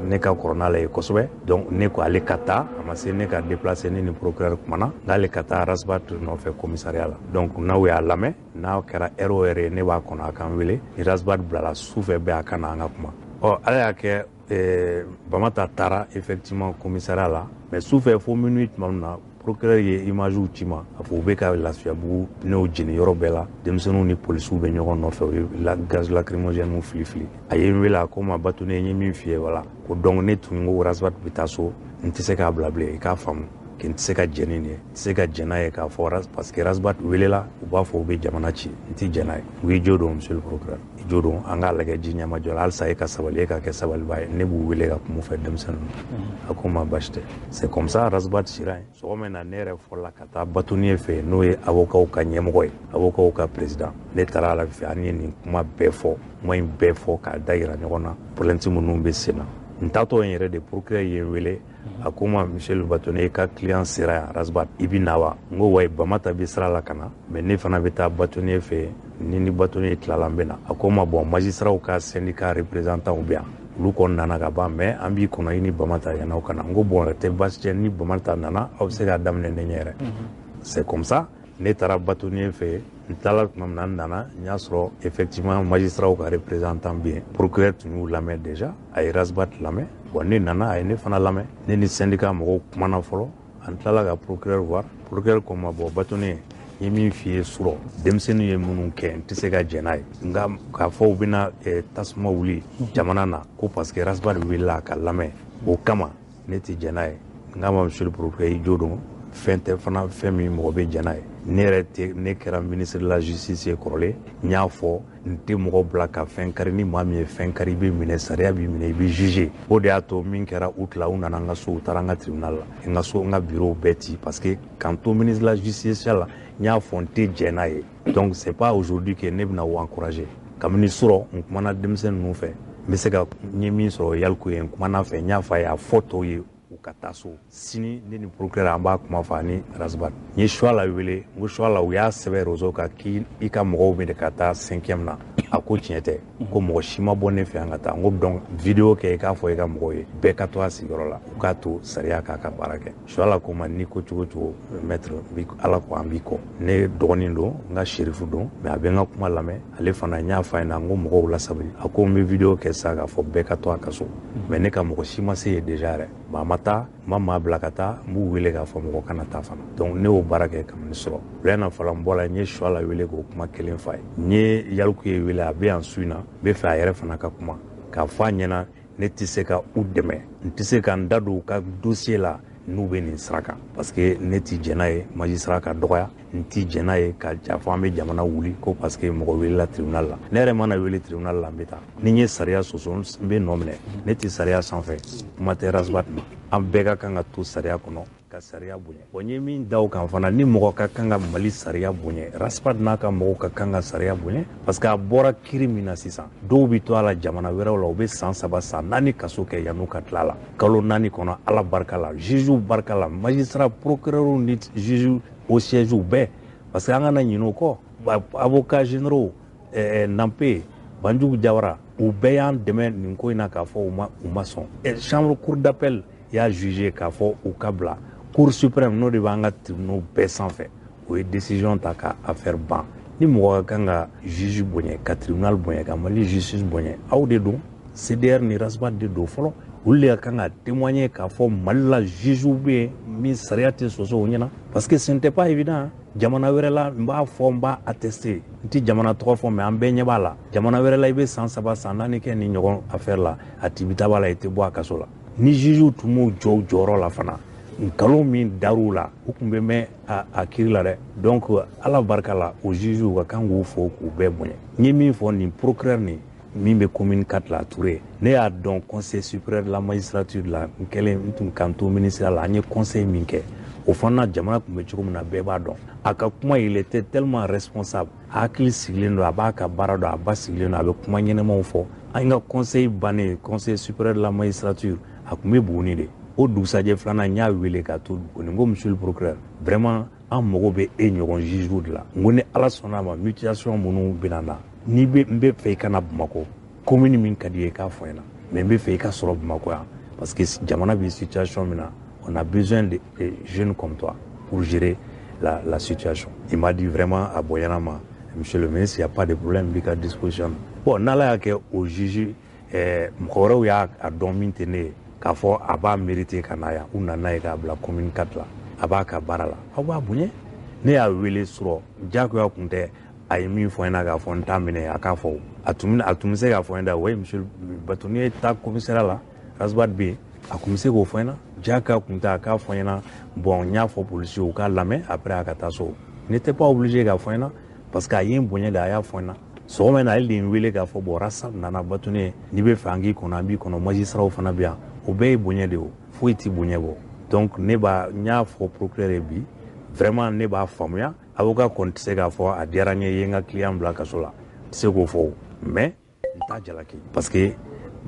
ne ka kɔrɔna la ye kosɛbɛ donc ne ko ale ka taa a ma se ne ka déplacer ne ni procureur kumana n'ale ka taa Rasbat nɔfɛ commissariat la donc n'aw y'a lamɛn n'a kɛra heure o heure ne b'a kɔnɔ a kan wele ni Rasbat bilala sufɛ bɛɛ a ka na an ka kuma ala y'a kɛ Bamata taara effectivement commissariat la mais sufɛ fo minuit tuma min na procureur ye imagew ci ma a fɔ u bɛ ka Lafiyabugu pnew jeni yɔrɔ bɛɛ la denmisɛnninw ni polisiw bɛ ɲɔgɔn nɔfɛ u ye gaz lacrymogène fili a ye n wele a ko ma Batu ne ye min f'i ye wala ko donc ne tun ko Rasbat bɛ taa so n tɛ se k'a bila bilen i k'a faamu k'i tɛ se ka jɛn ni nin ye n tɛ se ka jɛn n'a ye k'a fɔ parce que Rasbat welela u b'a fɔ u bɛ jamana ci n tɛ jɛn n'a ye u y'i jo don monsieur le procureur i jo don an k'a lajɛ ji ɲɛma jɔ la halisa e ka sabali e ka kɛ sabaliba ye ne b'u wele ka kuma fɛ denmisɛnninw a ko ma basi tɛ c'est comme ça Rasbat sira yen sɔgɔma in na ne yɛrɛ fɔlɔla ka taa Batunier fɛ n'o ye avocat ka ɲɛmɔgɔ ye avocat ka président ne taara ala fɛ an ye nin kuma bɛɛ fɔ kuma in bɛɛ fɔ k'a da yira ɲɔgɔn na plainte minnu bɛ sen na n taatɔ in yɛrɛ de procureur ye n wele a ko ma monsieur le bâtonnier i ka client sera yan Rasbat i bɛ na wa n ko wayi Bamata bɛ sira la ka na mais ne fana bɛ taa bâtonnier fɛ ni bâtonnier tilala n bɛ na a ko ma bon magistraw ka syndicat représentant bɛ yan olu kɔni nana ka ban mais an b'i kɔnɔ i ni Bamata yan'aw ka na n ko bon tɛ baasi tɛ ni Bamata nana aw bɛ se k'a daminɛ ne ɲɛ yɛrɛ c'est comme ça ne taara bâtonnier fɛ n taara tuma min na n nana n y'a sɔrɔ effectivement magistraw ka représentant bɛ yen procureur tun y'u lamɛn déjà a ye Rasbat lamɛn bon ne nana a ye ne fana lamɛn ne ni syndicat mɔgɔw kumana fɔlɔ an tilala ka procureur voir procureur ko ma bon bâtonnier n ye min f'i ye surɔ denmisɛnninw ye minnu kɛ n tɛ se ka jɛn n'a ye nka k'a fɔ u bɛna tasuma wuli jamana na ko parce que Rasbat wulila ka lamɛn o kama ne tɛ jɛn n'a ye n k'a ma monsieur le procureur i jo don fɛn tɛ fana fɛn min mɔgɔ bɛ jɛn n'a ye ne yɛrɛ tɛ ne kɛra ministre de la justice ye kɔrɔlen n y'a fɔ n tɛ mɔgɔ bila ka fɛn kari ni maa min ye fɛn kari i bɛ minɛ sariya b'i minɛ i bɛ juger o de y'a to min kɛra u tila u nana n ka so u taara n ka tribunal la n ka so n ka bureau bɛɛ ci parce que k'an to ministre de la justice la n y'a fɔ n tɛ jɛn n'a ye donc c'est pas aujourd'hui que ne bɛna o encourager kabini surɔ n kumana denmisɛnnin ninnu fɛ n bɛ se ka n ye min sɔrɔ yaliku ye n kumana fɛ n y'a fɔ a ye a fɔ tɔw ye u ka taa so sini ne ni procureur an b'a kuma fɔ ani Rasbat n ye choix la wele n ko choix la u y'a sɛbɛn réseau kan k'i ka mɔgɔw minɛ ka taa 5e na a ko tiɲɛ tɛ ko mɔgɔ si ma bɔ ne fɛ yan ka taa n ko donc vidéo kɛ i k'a fɔ i ka mɔgɔw ye bɛɛ ka to a sigiyɔrɔ la u k'a to sariya k'a ka baara kɛ choix la ko ma ni ko cogo cogo maître ala ko an b'i kɔ ne dɔgɔnin don n ka sherifu don mais a bɛ n ka kuma lamɛn ale fana n y'a fɔ a ɲɛna n ko mɔgɔw lasabali a ko n bɛ vidéo kɛ sisan k'a fɔ bɛɛ ka to a ka so mais ne ka mɔgɔ si ma se yen déjà yɛrɛ ma ma taa n ma maa bila ka taa n b'u wele k'a fɔ mɔgɔ kana taa fana donc ne y'o baara kɛ kabini sɔrɔ bila na fɔlɔ n bɔra n ye choix la wele k'o kuma kelen f'a ye n ye yaliku ye wele a bɛ yan su in na n bɛ fɛ a yɛrɛ fana ka kuma k'a fɔ a ɲɛna ne tɛ se ka u dɛmɛ n tɛ se ka n da don u ka dossier la n'u bɛ nin sira kan parce que ne tɛ jɛn n'a ye magistrat ka dɔgɔya n tɛ jɛn n'a ye ka fɔ an bɛ jamana wuli ko parce que mɔgɔ welela tribunal la ne yɛrɛ mana wele tribunal la n bɛ taa ni n ye sariya sɔsɔ n bɛ nɔ minɛ ne tɛ sariya sanfɛ kuma tɛ Rasbat ma an bɛɛ ka kan ka to sariya kɔnɔ ka sariya bonya bon n ye min da o kan fana ni mɔgɔ ka kan ka Mali sariya bonya Rasbat n'a ka mɔgɔw ka kan ka sariya bonya parce que a bɔra kiiri min na sisan dɔw bɛ to a la jamana wɛrɛw la u bɛ san 3 san 4 kaso kɛ yan'u ka tila la kalo 4 kɔnɔ ala barika la jugew barika la magistrat procureur ni juge au siège bɛɛ parce que an kana ɲinɛ o kɔ avocat généraux Nampe Banjugu Jawara u bɛɛ y'an dɛmɛ nin ko in na k'a fɔ u ma sɔn chambre cour d'appel y'a jugé k'a fɔ u ka bila cour suprême n'o de b'an ka tribunaux bɛɛ sanfɛ o ye décision ta ka affaire ban ni mɔgɔ ka kan ka juge bonya ka tribunal bonya ka Mali justice bonya aw de don CDR ni Rasbat de don fɔlɔ olu de ka kan ka témoigner k'a fɔ Mali la jugew bɛ yen min sariya tɛ sɔsɔ o ɲɛna parce que ce n'était pas évident jamana wɛrɛ la n b'a fɔ n b'a attester n tɛ jamana tɔgɔ fɔ mais an bɛɛ ɲɛ b'a la jamana wɛrɛ la i bɛ san 3 san 4 kɛ ni ɲɔgɔn affaire la a tibita b'a la i tɛ bɔ a kaso la ni jugew tun m'u jɔ u jɔyɔrɔ la fana nkalon min dar'u la u tun bɛ mɛn a kiiri la dɛ donc ala barika la o jugew ka kan k'u fo k'u bɛɛ bonya n ye min fɔ nin procureur nin min bɛ commune 4 la Touré ne y'a dɔn conseil supérieur de la magistrature la n kɛlen n tun kan to ministère la an ye conseil min kɛ o fana jamana tun bɛ cogo min na bɛɛ b'a dɔn a ka kuma il était tellement responsable a hakili sigilen don a b'a ka baara dɔn a ba sigilen don a bɛ kuma ɲɛnɛmaw fɔ an ka conseil bannen conseil supérieur de la magistrature a tun bɛ Buguni de o dugusajɛ filanan n y'a wele k'a to Buguni n ko monsieur le procureur vraiment an mago bɛ e ɲɔgɔn juge de la n ko ni ala sɔnna a ma mutation minnu bɛ na n bɛ fɛ i ka na Bamako commune min ka di ye k'a fɔ n ɲɛna mais n bɛ fɛ i ka sɔrɔ Bamakɔ yan parce que jamana bɛ situation min na on a besoin de jeunes comme toi pour gérer la situation. Il m'a dit vraiment à Boyanama, monsieur le ministre, il n'y a pas de problème, il y a disposition. Bon, nala y'a kɛ au juge mɔgɔ wɛrɛw y'a dɔn min tɛ ne ye k'a fɔ a b'a mérité ka na yan u nana ye k'a bila commune 4 la a b'a ka baara la aw b'a bonya ne y'a wele sɔrɔ diyagoya tun tɛ a ye min fɔ n ɲɛna k'a fɔ n t'a minɛ a k'a fɔ a tun bɛ se k'a fɔ n ɲɛna oui monsieur Bato n'i ye taa commissariat la Rasbat bɛ yen a tun bɛ se k'o fɔ n ɲɛna diyagoya tun tɛ a k'a fɔ n ɲɛna bon n y'a fɔ policiers u k'a lamɛn après a ka taa so n'était pas obligé k'a fɔ n ɲɛna parce que a ye n bonya de a y'a fɔ n ɲɛna sɔgɔma in na ale de ye n wele k'a fɔ bon Rasbat nana Batone n'i bɛ fɛ an k'i kɔnɔ an b'i kɔnɔ magistrats fana bɛ yan o bɛɛ ye bonya de ye o foyi tɛ bonya bɔ donc ne b'a n y'a fɔ procureur ye bi vraiment ne b'a faamuya avocat kɔni tɛ se k'a fɔ a diyara n ye i ye n ka client bila kaso la n tɛ se k'o fɔ mais n t'a jalaki parce que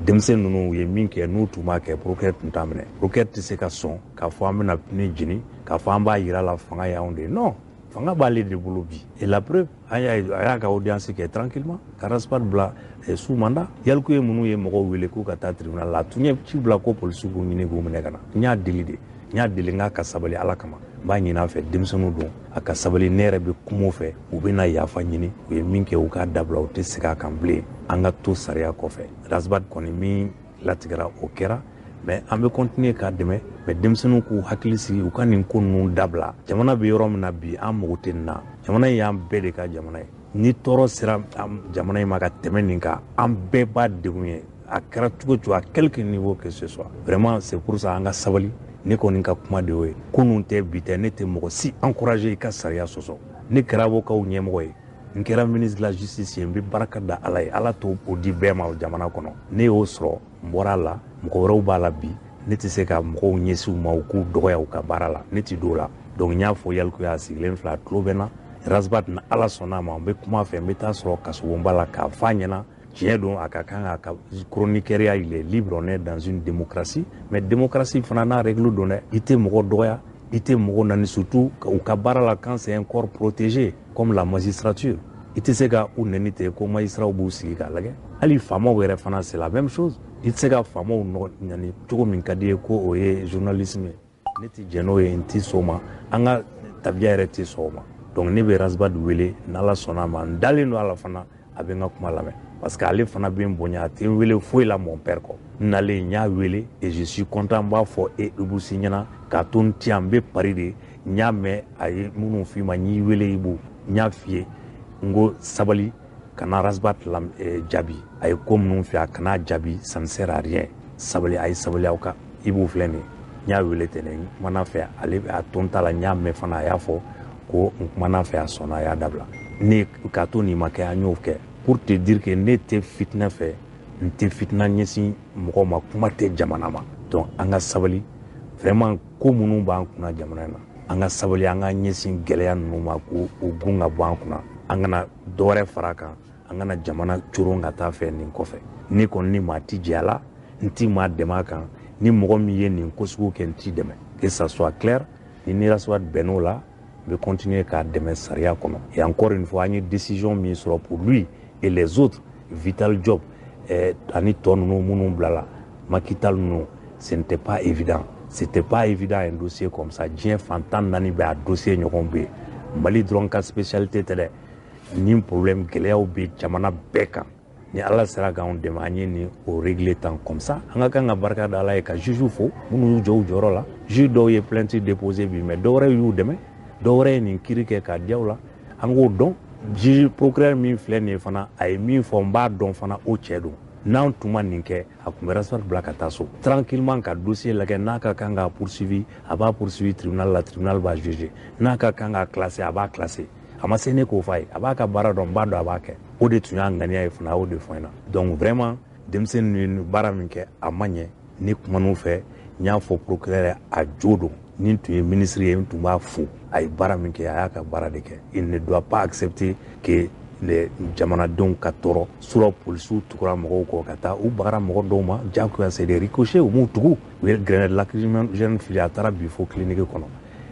denmisɛn ninnu u ye min kɛ n'u tun b'a kɛ procureur tun t'a minɛ procureur tɛ se ka sɔn k'a fɔ an bɛna ne jeni k'a fɔ an b'a yira la fanga y'anw de ye non fanga b'ale de bolo bi et la preuve a y'a ka audience kɛ tranquillement ka Raspat bila sous mandat yaliku ye minnu ye mɔgɔw wele k'u ka taa tribunal la tun ye ci bila ko polisiw k'u ɲini k'u minɛ ka na n y'a deli de n y'a deli n k'a ka sabali ala kama n b'a ɲini a fɛ denmisɛnninw don a ka sabali ne yɛrɛ bɛ kuma u fɛ u bɛna yafa ɲini u ye min kɛ u k'a dabila u tɛ segin a kan bilen an ka to sariya kɔfɛ Raspat kɔni min latigɛra o kɛra mais an bɛ continuer k'a dɛmɛ mais denmisɛnninw k'u hakili sigi u ka nin ko ninnu dabila jamana bɛ yɔrɔ min na bi an mago tɛ nin na jamana in y'an bɛɛ de ka jamana ye ni tɔɔrɔ sera jamana in ma ka tɛmɛ nin kan an bɛɛ b'a degun ye a kɛra cogo cogo à quelque niveau que ce soit vraiment c'est pour ça an ka sabali ne kɔni ka kuma de y'o ye kunun tɛ bi tɛ ne tɛ mɔgɔ si encourager i ka sariya sɔsɔ ne kɛra avocat ɲɛmɔgɔ ye n kɛra ministre de la justice ye n bɛ barika da ala ye ala t'o di bɛɛ ma jamana kɔnɔ ne y'o sɔrɔ n bɔra a la mɔgɔ wɛrɛw b'a la bi ne tɛ se ka mɔgɔw ɲɛsin u ma u k'u dɔgɔya u ka baara la ne tɛ don o la donc n y'a fɔ yaliku y'a sigilen filɛ a tulo bɛ n na Raspat ni ala sɔnna a ma n bɛ kuma fɛ n bɛ taa sɔrɔ kasobonba la k'a f'a ɲɛna tiɲɛ don a ka kan ka chroniqueur il est libre on est dans une démocratie mais démocratie fana n'a règle don dɛ i tɛ mɔgɔ dɔgɔya i tɛ mɔgɔ nani surtout u ka baara la quand c'est un corps protégé comme la magistrature i tɛ se ka u neni ten ko magistrats b'u sigi k'a lajɛ hali faamaw yɛrɛ fana c'est la même chose i tɛ se ka faamaw ɲani cogo min ka di ye ko o ye journalisme ye ne tɛ jɛn n'o ye n tɛ sɔn o ma an ka tabiya yɛrɛ tɛ sɔn o ma donc ne bɛ Raspat wele n'ala sɔnna a ma n dalen don a la fana a bɛ n ka kuma lamɛn parce que ale fana bɛ n bonya a tɛ n wele foyi la mon père kɔ n nalen n y'a wele et je suis content n b'a fɔ Ibusi ɲɛna k'a to n tɛ yan n bɛ Paris de n y'a mɛn a ye minnu f'i ma n y'i wele Ibu n y'a f'i ye n ko sabali kana Raspat jaabi a ye ko minnu f'i ye a kana jaabi ça ne sert à rien sabali a ye sabali aw kan Ibu filɛ nin ye n y'a wele ten n kumana fɛ ale a to n ta la n y'a mɛn fana a y'a fɔ ko n kumana fɛ a sɔnna a y'a dabila ne k'a to nin ma kɛ an y'o kɛ pour te dire que ne tɛ fitinɛ fɛ n tɛ fitina ɲɛsin mɔgɔ ma kuma tɛ jamana ma donc an ka sabali vraiment ko minnu b'an kunna jamana in na an ka sabali an ka ɲɛsin gɛlɛya ninnu ma k'u gun ka bɔ an kunna an kana dɔwɛrɛ fara a kan an kana jamana coron ka taa fɛ nin kɔfɛ ni kɔni ni maa tɛ jɛ a la n tɛ maa dɛmɛ a kan ni mɔgɔ min ye nin ko sugu kɛ n t'i dɛmɛ que ça soit clair ni Raspat bɛnn'o la n bɛ continuer k'a dɛmɛ sariya kɔnɔ et encore une fois an ye décision min sɔrɔ pour lui et les autres Vital Job ani tɔ ninnu minnu bilala Makital ninnu ce n'était pas évident c'était pas évident un dossier comme ça diɲɛ fan 14 bɛ a dossier ɲɔgɔn bɛ yen Mali dɔrɔn ka spécialité tɛ dɛ ni problème gɛlɛyaw bɛ jamana bɛɛ kan ni ala sera k'anw dɛmɛ an ye nin o régler tan comme ça an ka kan ka barika da ala ye ka juge fo minnu y'u jɔ u jɔyɔrɔ la juge dɔw ye plainte déposé bi mais dɔwɛrɛ y'u dɛmɛ dɔwɛrɛ ye nin kiiri kɛ k'a diya u la an k'o dɔn juge procureur min filɛ nin ye fana a ye min fɔ n b'a dɔn fana o cɛ don n'an tun ma nin kɛ a tun bɛ Raspat bila ka taa so tranquillement ka dossier lajɛ n'a ka kan k'a poursuivi a b'a poursuivi tribunal la tribunal b'a juger n'a ka kan k'a classer a b'a classer a ma se ne k'o f'a ye a b'a ka baara dɔn n b'a dɔn a b'a kɛ o de tun y'a ŋaniya ye fana a y'o de fɔ n ɲɛna donc vraiment denmisɛnnin ye baara min kɛ a ma ɲɛ ne kuman'u fɛ n y'a fɔ procureur a jo don ni tun ye ministre ye n tun b'a fo a ye baara min kɛ a y'a ka baara de kɛ il ne doit pas accepter que les jamanadenw ka tɔɔrɔ surɔ polisiw tugura mɔgɔw kɔ ka taa u bagara mɔgɔ dɔw ma jagoya c'est des ricochets u m'u tugu u ye grenade lacrymogène fili a taara bi fo clinique kɔnɔ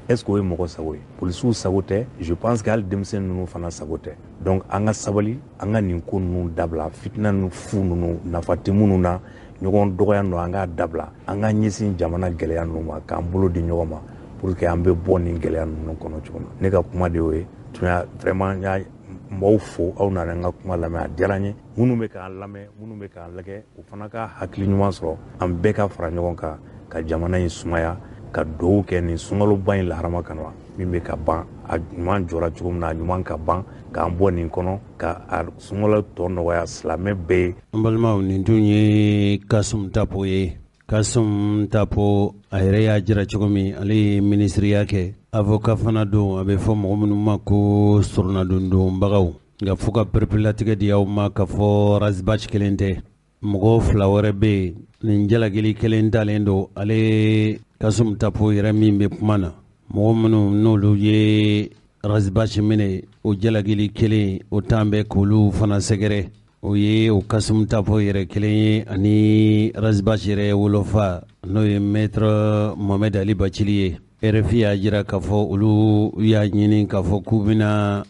est-ce que o ye mɔgɔ sago ye polisiw sago tɛ je pense que hali denmisɛn ninnu fana sago tɛ donc an ka sabali an ka nin ko ninnu dabila fitina ninnu fu ninnu nafa tɛ minnu na ɲɔgɔn dɔgɔya ninnu an k'a dabila an ka ɲɛsin jamana gɛlɛya ninnu ma k'an bolo di ɲɔgɔn ma pour que an bɛ bɔ nin gɛlɛya ninnu kɔnɔ cogo min ne ka kuma de y'o ye vraiment n y'a mɔgɔw fo aw nana n ka kuma lamɛn a diyara n ye minnu bɛ k'an lamɛn minnu bɛ k'an lajɛ u fana ka hakili ɲuman sɔrɔ an bɛɛ ka fara ɲɔgɔn kan ka jamana in sumaya ka dugawu kɛ nin sunkaloba in laharama kɔnɔ min bɛ ka ban a ɲuman jɔra cogo min na a ɲuman ka ban k'an bɔ nin kɔnɔ ka a sunkalo tɔ nɔgɔya silamɛ bɛɛ ye. An balimaw nin tun ye Kasum Tapo ye. Kasum Tapo a yɛrɛ y'a jira cogo min ale ye minisiriya kɛ avocat fana don a bɛ fɔ mɔgɔ minnu ma ko soronnadondonbagaw nka fo ka pereperelatigɛ di aw ma k'a fɔ Razbach kelen tɛ mɔgɔ fila wɛrɛ bɛ yen nin jalagili kelen talen don ale Kasum Tapo yɛrɛ min bɛ kuma na mɔgɔ minnu n'olu ye Razbach minɛ o jalagili kelen o tan bɛ k'olu fana sɛgɛrɛ o ye o Kasum Tapo yɛrɛ kelen ye ani Razbach yɛrɛ wolofa n'o ye maître Mohamed Ali Bacili ye RFI y'a jira k'a fɔ olu y'a ɲini k'a fɔ k'u bɛna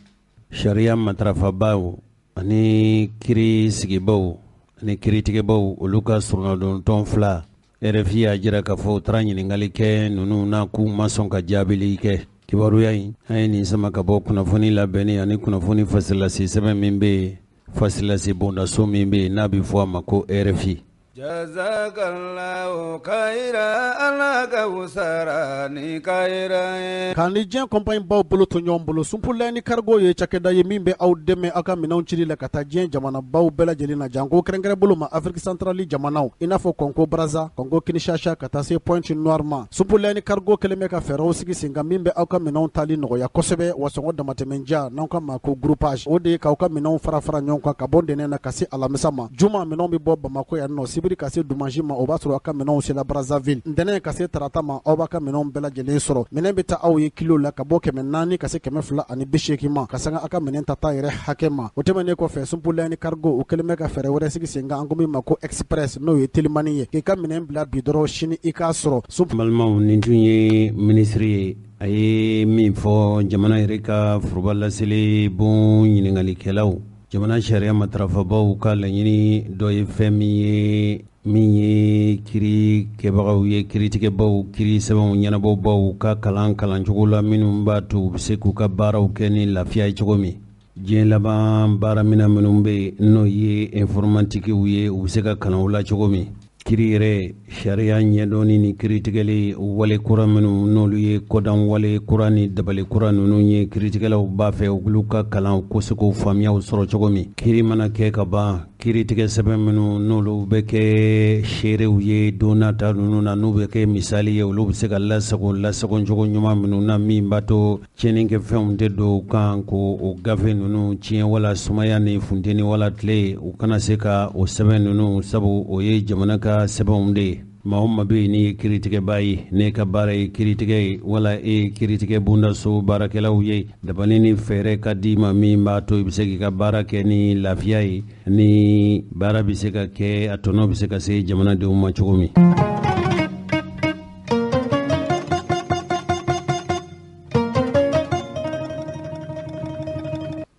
sariya matarafabaw ani kiri sigibaw ani kiritigɛbaw olu ka surunadɔntɔn fila RFI y'a jira k'a fɔ u taara ɲininkali kɛ ninnu na k'u ma sɔn ka jaabili kɛ kibaruya in an ye nin sama ka bɔ kunnafoni labɛnni ani kunnafoni fasilasi sɛbɛn min bɛ yen fasilasi bondaso min bɛ yen n'a bɛ fɔ a ma ko RFI. Jazakallahu kaira ala ka usara ni kaira kan ni diɲɛ kɔnpan baw bolo to ɲɔgɔn bolo sunpula ni cargo ye cakɛda ye min bɛ aw dɛmɛ aw ka minɛnw cili la ka taa diɲɛ jamana baw bɛɛ lajɛlen na janko kɛrɛnkɛrɛn bolo ma Afrique centrale jamanaw i n'a fɔ Congo Brazza Congo Kinshasa ka taa se Pointe Noire ma sunpula ni cargo kɛlen bɛ ka fɛɛrɛw sigi sen kan min bɛ aw ka minɛnw tali nɔgɔya kosɛbɛ wa sɔngɔ damatɛmɛndiya n'aw ka ma ko groupage o de ye k'aw ka minɛnw fara fara ɲɔgɔn kan ka bɔ ntɛnɛn na ka se alamisa ma juma minɛnw bɛ bɔ Bamako yan nɔ sibiri ka se Dumanji ma o b'a sɔrɔ aw ka minɛnw sela Brazzaville ntɛnɛn ka se tarata ma aw b'a ka minɛnw bɛɛ lajɛlen sɔrɔ minɛn bɛ taa aw ye kilo la ka bɔ 400 ka se 280 ma ka sanga aw ka minɛn tata yɛrɛ hakɛ ma o tɛmɛnen kɔfɛ sunpula ni cargo o kɛlen bɛ ka fɛɛrɛ wɛrɛ sigi sen kan an ko min ma ko express n'o ye telimani ye k'i ka minɛn bila bi dɔrɔn sini i k'a sɔrɔ. Balimaw nin tun ye minisiri ye a ye min fɔ jamana yɛrɛ ka foroba laseli bon ɲininkalikɛlaw jamana sariya matarafabaw ka laɲini dɔ ye fɛn min ye kiri kɛbagaw ye kiritigɛbaw kiri sɛbɛnw ɲɛnabɔbaw ka kalancogo la minnu b'a to u bɛ se k'u ka baaraw kɛ ni lafiya ye cogo min diɲɛ laban baara mina minnu bɛ n'o ye informatikiw ye u bɛ se ka kalan la cogo min kiri yɛrɛ sariya ɲɛdɔnni ni kiritigɛli wale kura minnu n'olu ye kɔdan wale kura ni dabali kura ninnu ye kiritigɛlaw b'a fɛ olu ka kalan ko se k'o faamuyaw sɔrɔ cogo min kiri mana kɛ ka ban kiritigɛ sɛbɛn minnu n'olu bɛ kɛ seerew ye don nata ninnu na n'u bɛ kɛ misali ye olu bɛ se ka lasago cogo ɲuman minnu na min b'a to tiɲɛnikɛfɛnw tɛ don kan ko o gafe ninnu tiɲɛ wala sumaya ni funteni wala tile u kana se ka o sɛbɛn ninnu sabu o ye jamana ka sɛbɛnw de ye maa o maa bɛ yen n'i ye kiritigɛbaa ye ne ka baara ye kiritigɛ ye wala e ye kiritigɛ bondaso baarakɛlaw ye dabali ni fɛɛrɛ ka di ma min b'a to i bɛ se k'i ka baara kɛ ni lafiya ye ni baara bɛ se ka kɛ a tɔnɔ bɛ se ka se jamanadenw ma cogo min.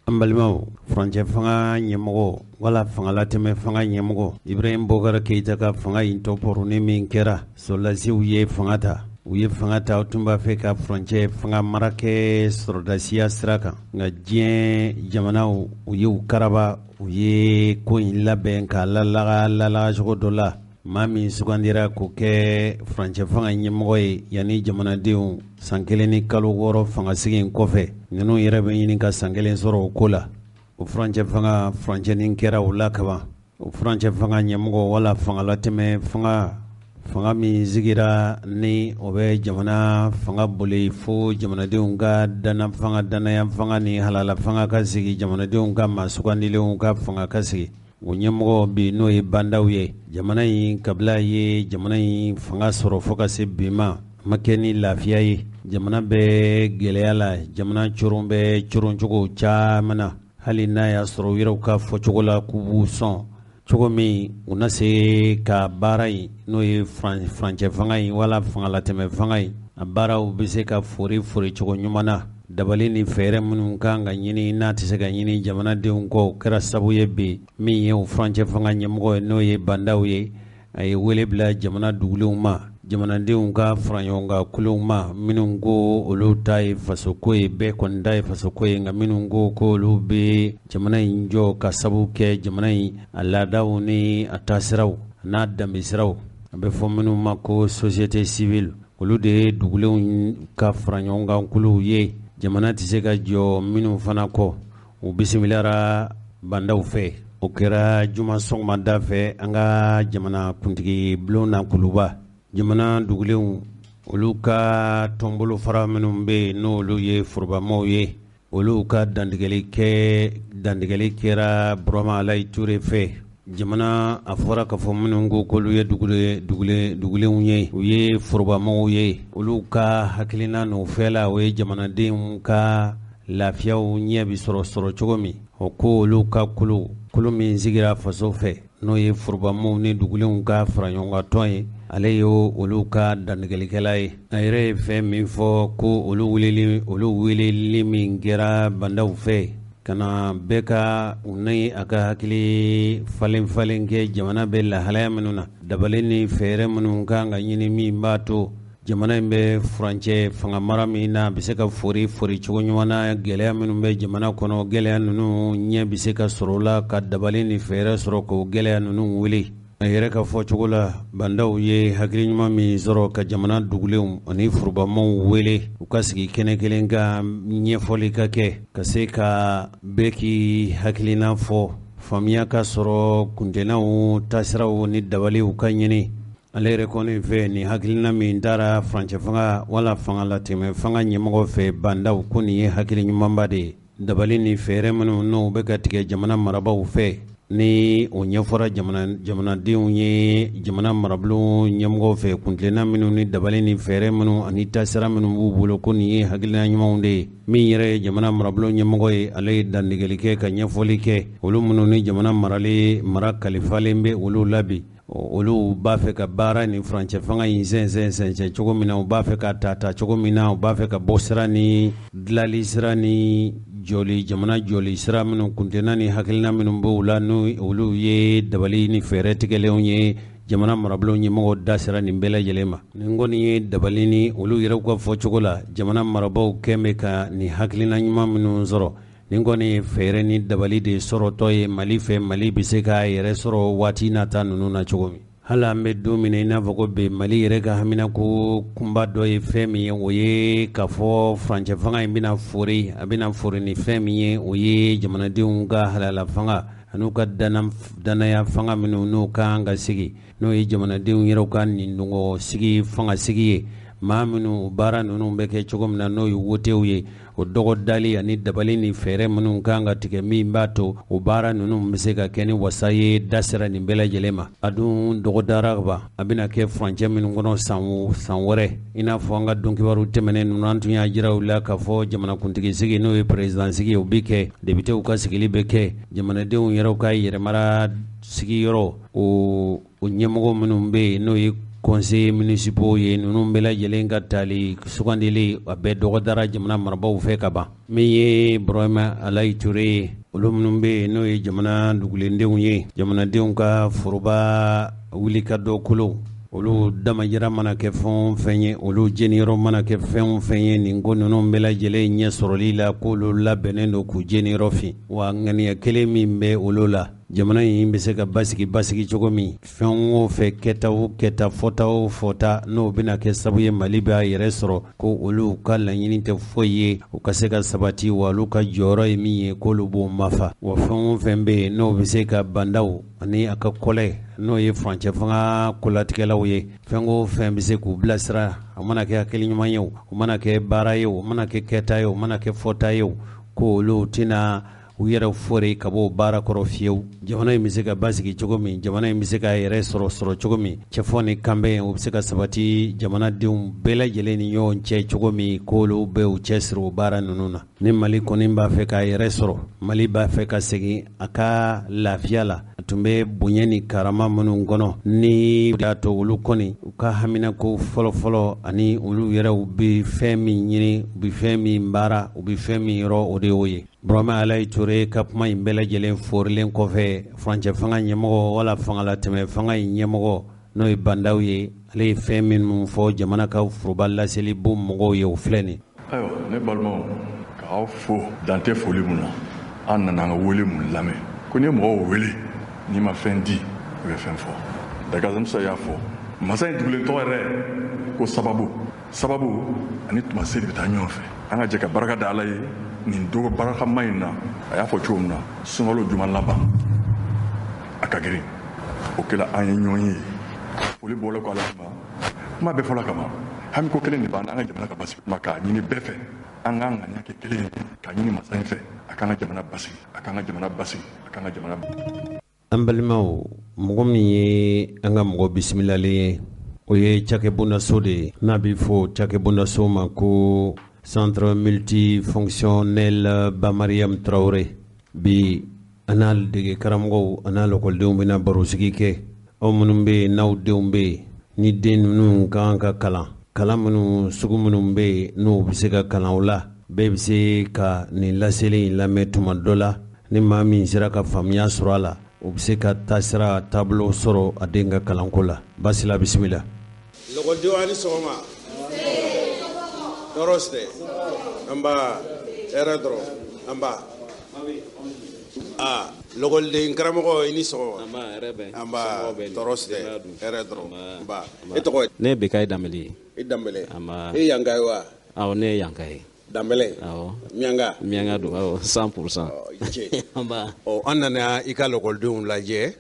An balimaw furancɛ fanga ɲɛmɔgɔ wala fangalatɛmɛ fanga ɲɛmɔgɔ Ibrahim Bokar Keita ka fanga in tɔpɔrɔni min kɛra sɔrɔdasiw ye fanga ta u ye fanga ta u tun b'a fɛ ka furancɛ fanga mara kɛ sɔrɔdasiya sira kan nka diɲɛ jamanaw u ye u karaba u ye ko in labɛn ka lalaga cogo dɔ la maa min sugandira k'o kɛ furancɛ fanga ɲɛmɔgɔ ye yanni jamanadenw san 1 ni kalo 6 fangasigi in kɔfɛ ninnu yɛrɛ bɛ ɲini ka san 1 sɔrɔ o ko la o furancɛ furancɛnin kɛra o la kaban o furancɛ fanga ɲɛmɔgɔ wala fangalatɛmɛ fanga min sigira ni o bɛ jamana fanga boli fo jamanadenw ka danaya fanga ni halala fanga ka sigi jamanadenw ka maa sugandilenw ka fanga ka sigi o ɲɛmɔgɔ bi n'o ye bandaw ye jamana in kabila ye jamana in fanga sɔrɔ fo ka se bi ma ma kɛ ni lafiya ye jamana bɛ gɛlɛya la jamana coron bɛ coron cogo caman na hali n'a y'a sɔrɔ u yɛrɛw ka fɔcogo la k'u b'u sɔn cogo min u na se ka baara in n'o ye furancɛ fanga in wala fangalatɛmɛ fanga in a baaraw bɛ se ka fori cogo ɲuman na dabali ni fɛɛrɛ minnu kan ka ɲini n'a tɛ se ka ɲini jamanadenw kɔ kɛra sabu ye bi min ye o furancɛ fanga ɲɛmɔgɔ ye n'o ye bandaw ye a ye wele bila jamana dugulenw ma jamanadenw ka fara ɲɔgɔn kan kulenw ma minnu ko olu ta ye fasoko ye bɛɛ kɔni ta ye fasoko ye nka minnu ko olu bɛ jamana in jɔ ka sabu kɛ jamana in a laadaw ni a taasiraw n'a danbesiraw a bɛ fɔ minnu ma ko société civile olu de ye dugulenw ka fara ɲɔgɔn kan kulew ye jamana tɛ se ka jɔ minnu fana kɔ u bisimilara bandaw fɛ o kɛra juma sɔgɔmada fɛ an ka jamana kuntigi bulon na kuluba jamana dugulenw olu ka tɔnbolo fara minnu bɛ yen n'olu ye forobamaw ye olu ka dantigɛli kɛra Burama Alayi Ture fɛ jamana a fɔra k'a fɔ minnu ko k'olu ye dugulenw ye u ye forobamaw ye olu ka hakilina n'o fɛla o ye jamanadenw ka lafiyaw ɲɛ bi sɔrɔ cogo min o ko olu ka kulu min sigira faso fɛ n'o ye forobamaw ni dugulenw ka fara ɲɔgɔn kan tɔn ye ale ye olu ka dantigelikɛla ye a yɛrɛ ye fɛn min fɔ ko olu weleli min kɛra bandaw fɛ kana bɛɛ ka u ni a ka hakili falen kɛ jamana bɛ lahalaya minnu na dabali ni fɛɛrɛ minnu kan ka ɲini min b'a to jamana in bɛ furancɛ fanga mara min na bɛ se ka fori cogo ɲuman na gɛlɛya minnu bɛ jamana kɔnɔ gɛlɛya ninnu ɲɛ bɛ se ka sɔrɔ o la ka dabali ni fɛɛrɛ sɔrɔ k'o gɛlɛya ninnu wele a yɛrɛ ka fɔ cogo la bandaw ye hakili ɲuman min sɔrɔ ka jamana dugulenw ani forobamaw wele u ka sigi kɛnɛ kelen ka ɲɛfɔli ka kɛ ka se ka bɛɛ k'i hakilina fɔ faamuya ka sɔrɔ kuntennaw taasiraw ni dabaliw ka ɲini ale yɛrɛ kɔni fɛ ni hakilina min taara furancɛ fanga wala fanga latɛmɛ fanga ɲɛmɔgɔ fɛ bandaw ko nin ye hakili ɲumanba de ye dabali ni fɛɛrɛ minnu n'o bɛ ka tigɛ jamana marabaw fɛ ni o ɲɛfɔra jamanadenw ye jamana marabolo ɲɛmɔgɔ fɛ kuntilenna minnu ni dabali ni fɛɛrɛ minnu ani taasira minnu b'u bolo ko nin ye hakilina ɲumanw de ye min yɛrɛ ye jamana marabolo ɲɛmɔgɔ ye ale ye dantigɛli kɛ ka ɲɛfɔli kɛ olu minnu ni jamana mara kalifalen bɛ olu la bi olu b'a fɛ ka baara ni furancɛ fanga in sɛnsɛn cogo min na u b'a fɛ ka ta cogo min na u b'a fɛ ka bɔ sira ni dilali sira ni jamana jɔli sira minnu kuntenna ni hakilina minnu b'u la olu ye dabali ni fɛɛrɛ tigɛlenw ye jamana marabolo ɲɛmɔgɔ da sira nin bɛɛ lajɛlen ma nin kɔni ye dabali ni olu yɛrɛ ka fɔ cogo la jamana marabaw kɛn bɛ ka ni hakilina ɲuman minnu sɔrɔ nin kɔni ye fɛɛrɛ ni dabali de sɔrɔtɔ ye Mali fɛ Mali bɛ se k'a yɛrɛ sɔrɔ waati nata ninnu na cogo min hali an bɛ don min na i n'a fɔ ko bi Mali yɛrɛ ka haminako kunba dɔ ye fɛn min ye o ye k'a fɔ furancɛ fanga in bɛna fori ni fɛn min ye o ye jamanadenw ka halala fanga an'u ka danaya fanga minnu n'u kan ka sigi n'o ye jamanadenw yɛrɛ ka nindɔngɔ sigi fanga sigi ye maa minnu baara ninnu bɛ kɛ cogo min na n'o ye wotew ye o dɔgɔdali ani dabali ni fɛɛrɛ minnu kan ka tigɛ min b'a to o baara ninnu bɛ se ka kɛ ni wasa ye da sera nin bɛɛ lajɛlen ma a dun dɔgɔdara ka ban a bɛna kɛ furancɛ minnu kɔnɔ san wɛrɛ i n'a fɔ an ka dɔnkibaru tɛmɛnen ninnu an tun y'a jira u la k'a fɔ jamanakuntigi sigi n'o ye président sigi o bi kɛ députéw ka sigili bɛ kɛ jamanadenw yɛrɛw ka yɛrɛmara sigiyɔrɔ o ɲɛmɔgɔ minnu bɛ yen n'o ye conseil municipaux ye ninnu bɛɛ lajɛlen ka tali sugandili a bɛɛ dɔgɔdara jamana marabaw fɛ ka ban min ye Burama Alayi Ture ye olu minnu bɛ yen n'o ye jamana dugulendenw ye jamanadenw ka foroba wulikajɔ kolo olu damajira mana kɛ fɛn o fɛn ye olu jeniyɔrɔ mana kɛ fɛn o fɛn ye nin ko ninnu bɛɛ lajɛlen ɲɛ sɔrɔli la k'olu labɛnnen don k'u jeniyɔrɔ fin wa ŋaniya kelen min bɛ olu la jamana in bɛ se ka basigi cogo min fɛn o fɛ kɛta fɔta n'o bɛna kɛ sabu ye Mali b'a yɛrɛ sɔrɔ ko olu ka laɲini tɛ foyi ye u ka se ka sabati wa olu ka jɔyɔrɔ ye min ye k'olu b'o mafa wa fɛn o fɛn bɛ yen n'o bɛ se ka bandaw ani a ka kɔlɛ n'o ye furancɛ fanga kolatigɛlaw ye fɛn o fɛn bɛ se k'u bilasira a mana kɛ hakili ɲuman ye o mana kɛ baara ye o mana kɛ kɛta ye o mana kɛ fɔta ye o ko olu tɛna u yɛrɛ fɔre ka bɔ baara kɔrɔ fiyewu jamana in bɛ se ka basigi cogo min jamana in bɛ se ka yɛrɛ sɔrɔ cogo min cɛfɔ ni kanbɛn o bɛ se ka sabati jamanadenw bɛɛ lajɛlen ni ɲɔgɔn cɛ cogo min k'olu bɛ u cɛ siri o baara ninnu na ni Mali kɔni b'a fɛ k'a yɛrɛ sɔrɔ Mali b'a fɛ ka segin a ka lafiya la a tun bɛ bonya ni karama minnu kɔnɔ ni y'a to olu kɔni u ka hamina ko fɔlɔfɔlɔ ani olu yɛrɛ u bɛ fɛn min ɲini u bɛ fɛn min baara u bɛ fɛn min yɔrɔ o de y'o ye Burama Alayi Ture ka kuma in bɛɛ lajɛlen forilen kɔfɛ furancɛ fanga ɲɛmɔgɔ wala fangalatɛmɛ fanga in ɲɛmɔgɔ n'o ye Bandaw ye ale ye fɛn minnu fɔ jamana ka foroba laseli bon mɔgɔw ye o filɛ nin ayiwa ne balimaw k'aw fo dante foli mun na an nana an ka wele mun lamɛn ko ni mɔgɔw wele n'i ma fɛn di i bɛ fɛn fɔ Dagazamisa y'a fɔ masa in tugulen tɔgɔ yɛrɛ ko sababu ani tuma seli bɛ taa ɲɔgɔn fɛ an ka jɛ ka barika da Ala ye nin dogo barakama in na a y'a fɔ cogo min na sunkalo juma laban a ka girin o kɛla an ye ɲɔgɔn ye foli bɔlen kɔ Ala ma kuma bɛɛ fɔla kama hami ko kelen de b'an an ka jamana ka basigi ma k'a ɲini bɛɛ fɛ an k'an ŋaniya kɛ kelen ye k'a ɲini masa in fɛ a k'an ka jamana basigi a k'an ka jamana basigi a k'an ka jamana an balimaw mɔgɔ min ye an ka mɔgɔ bisimilalen ye o ye cakɛbondaso de ye n'a bɛ fɔ cakɛbondaso ma ko Centre multifonctionnel Bamariam Traoré bi an'a dege karamɔgɔw an'a lakɔlidenw bɛna barosigi kɛ aw minnu bɛ yen n'aw denw bɛ yen ni den ninnu kan ka kalan minnu sugu minnu bɛ yen n'u bɛ se ka kalan o la bɛɛ bɛ se ka nin laseli in lamɛn tuma dɔ la ni maa min sera ka faamuya sɔrɔ a la o bɛ se ka taasira taabolo sɔrɔ a den ka kalanko la Basila bisimila. Lakɔlidenw a' ni sɔgɔma tɔɔrɔ si tɛ an b'a hɛrɛ dɔrɔn an b'a lakɔliden karamɔgɔ i ni sɔgɔma an b'a tɔɔrɔ si tɛ hɛrɛ dɔrɔn an b'a e tɔgɔ ye ne Bekayi Danbɛlɛ i Danbɛlɛ e yanka ye wa awɔ ne ye yanka ye Danbɛlɛ awɔ miyanka don awɔ 100% an b'a an nana i ka lakɔlidenw lajɛ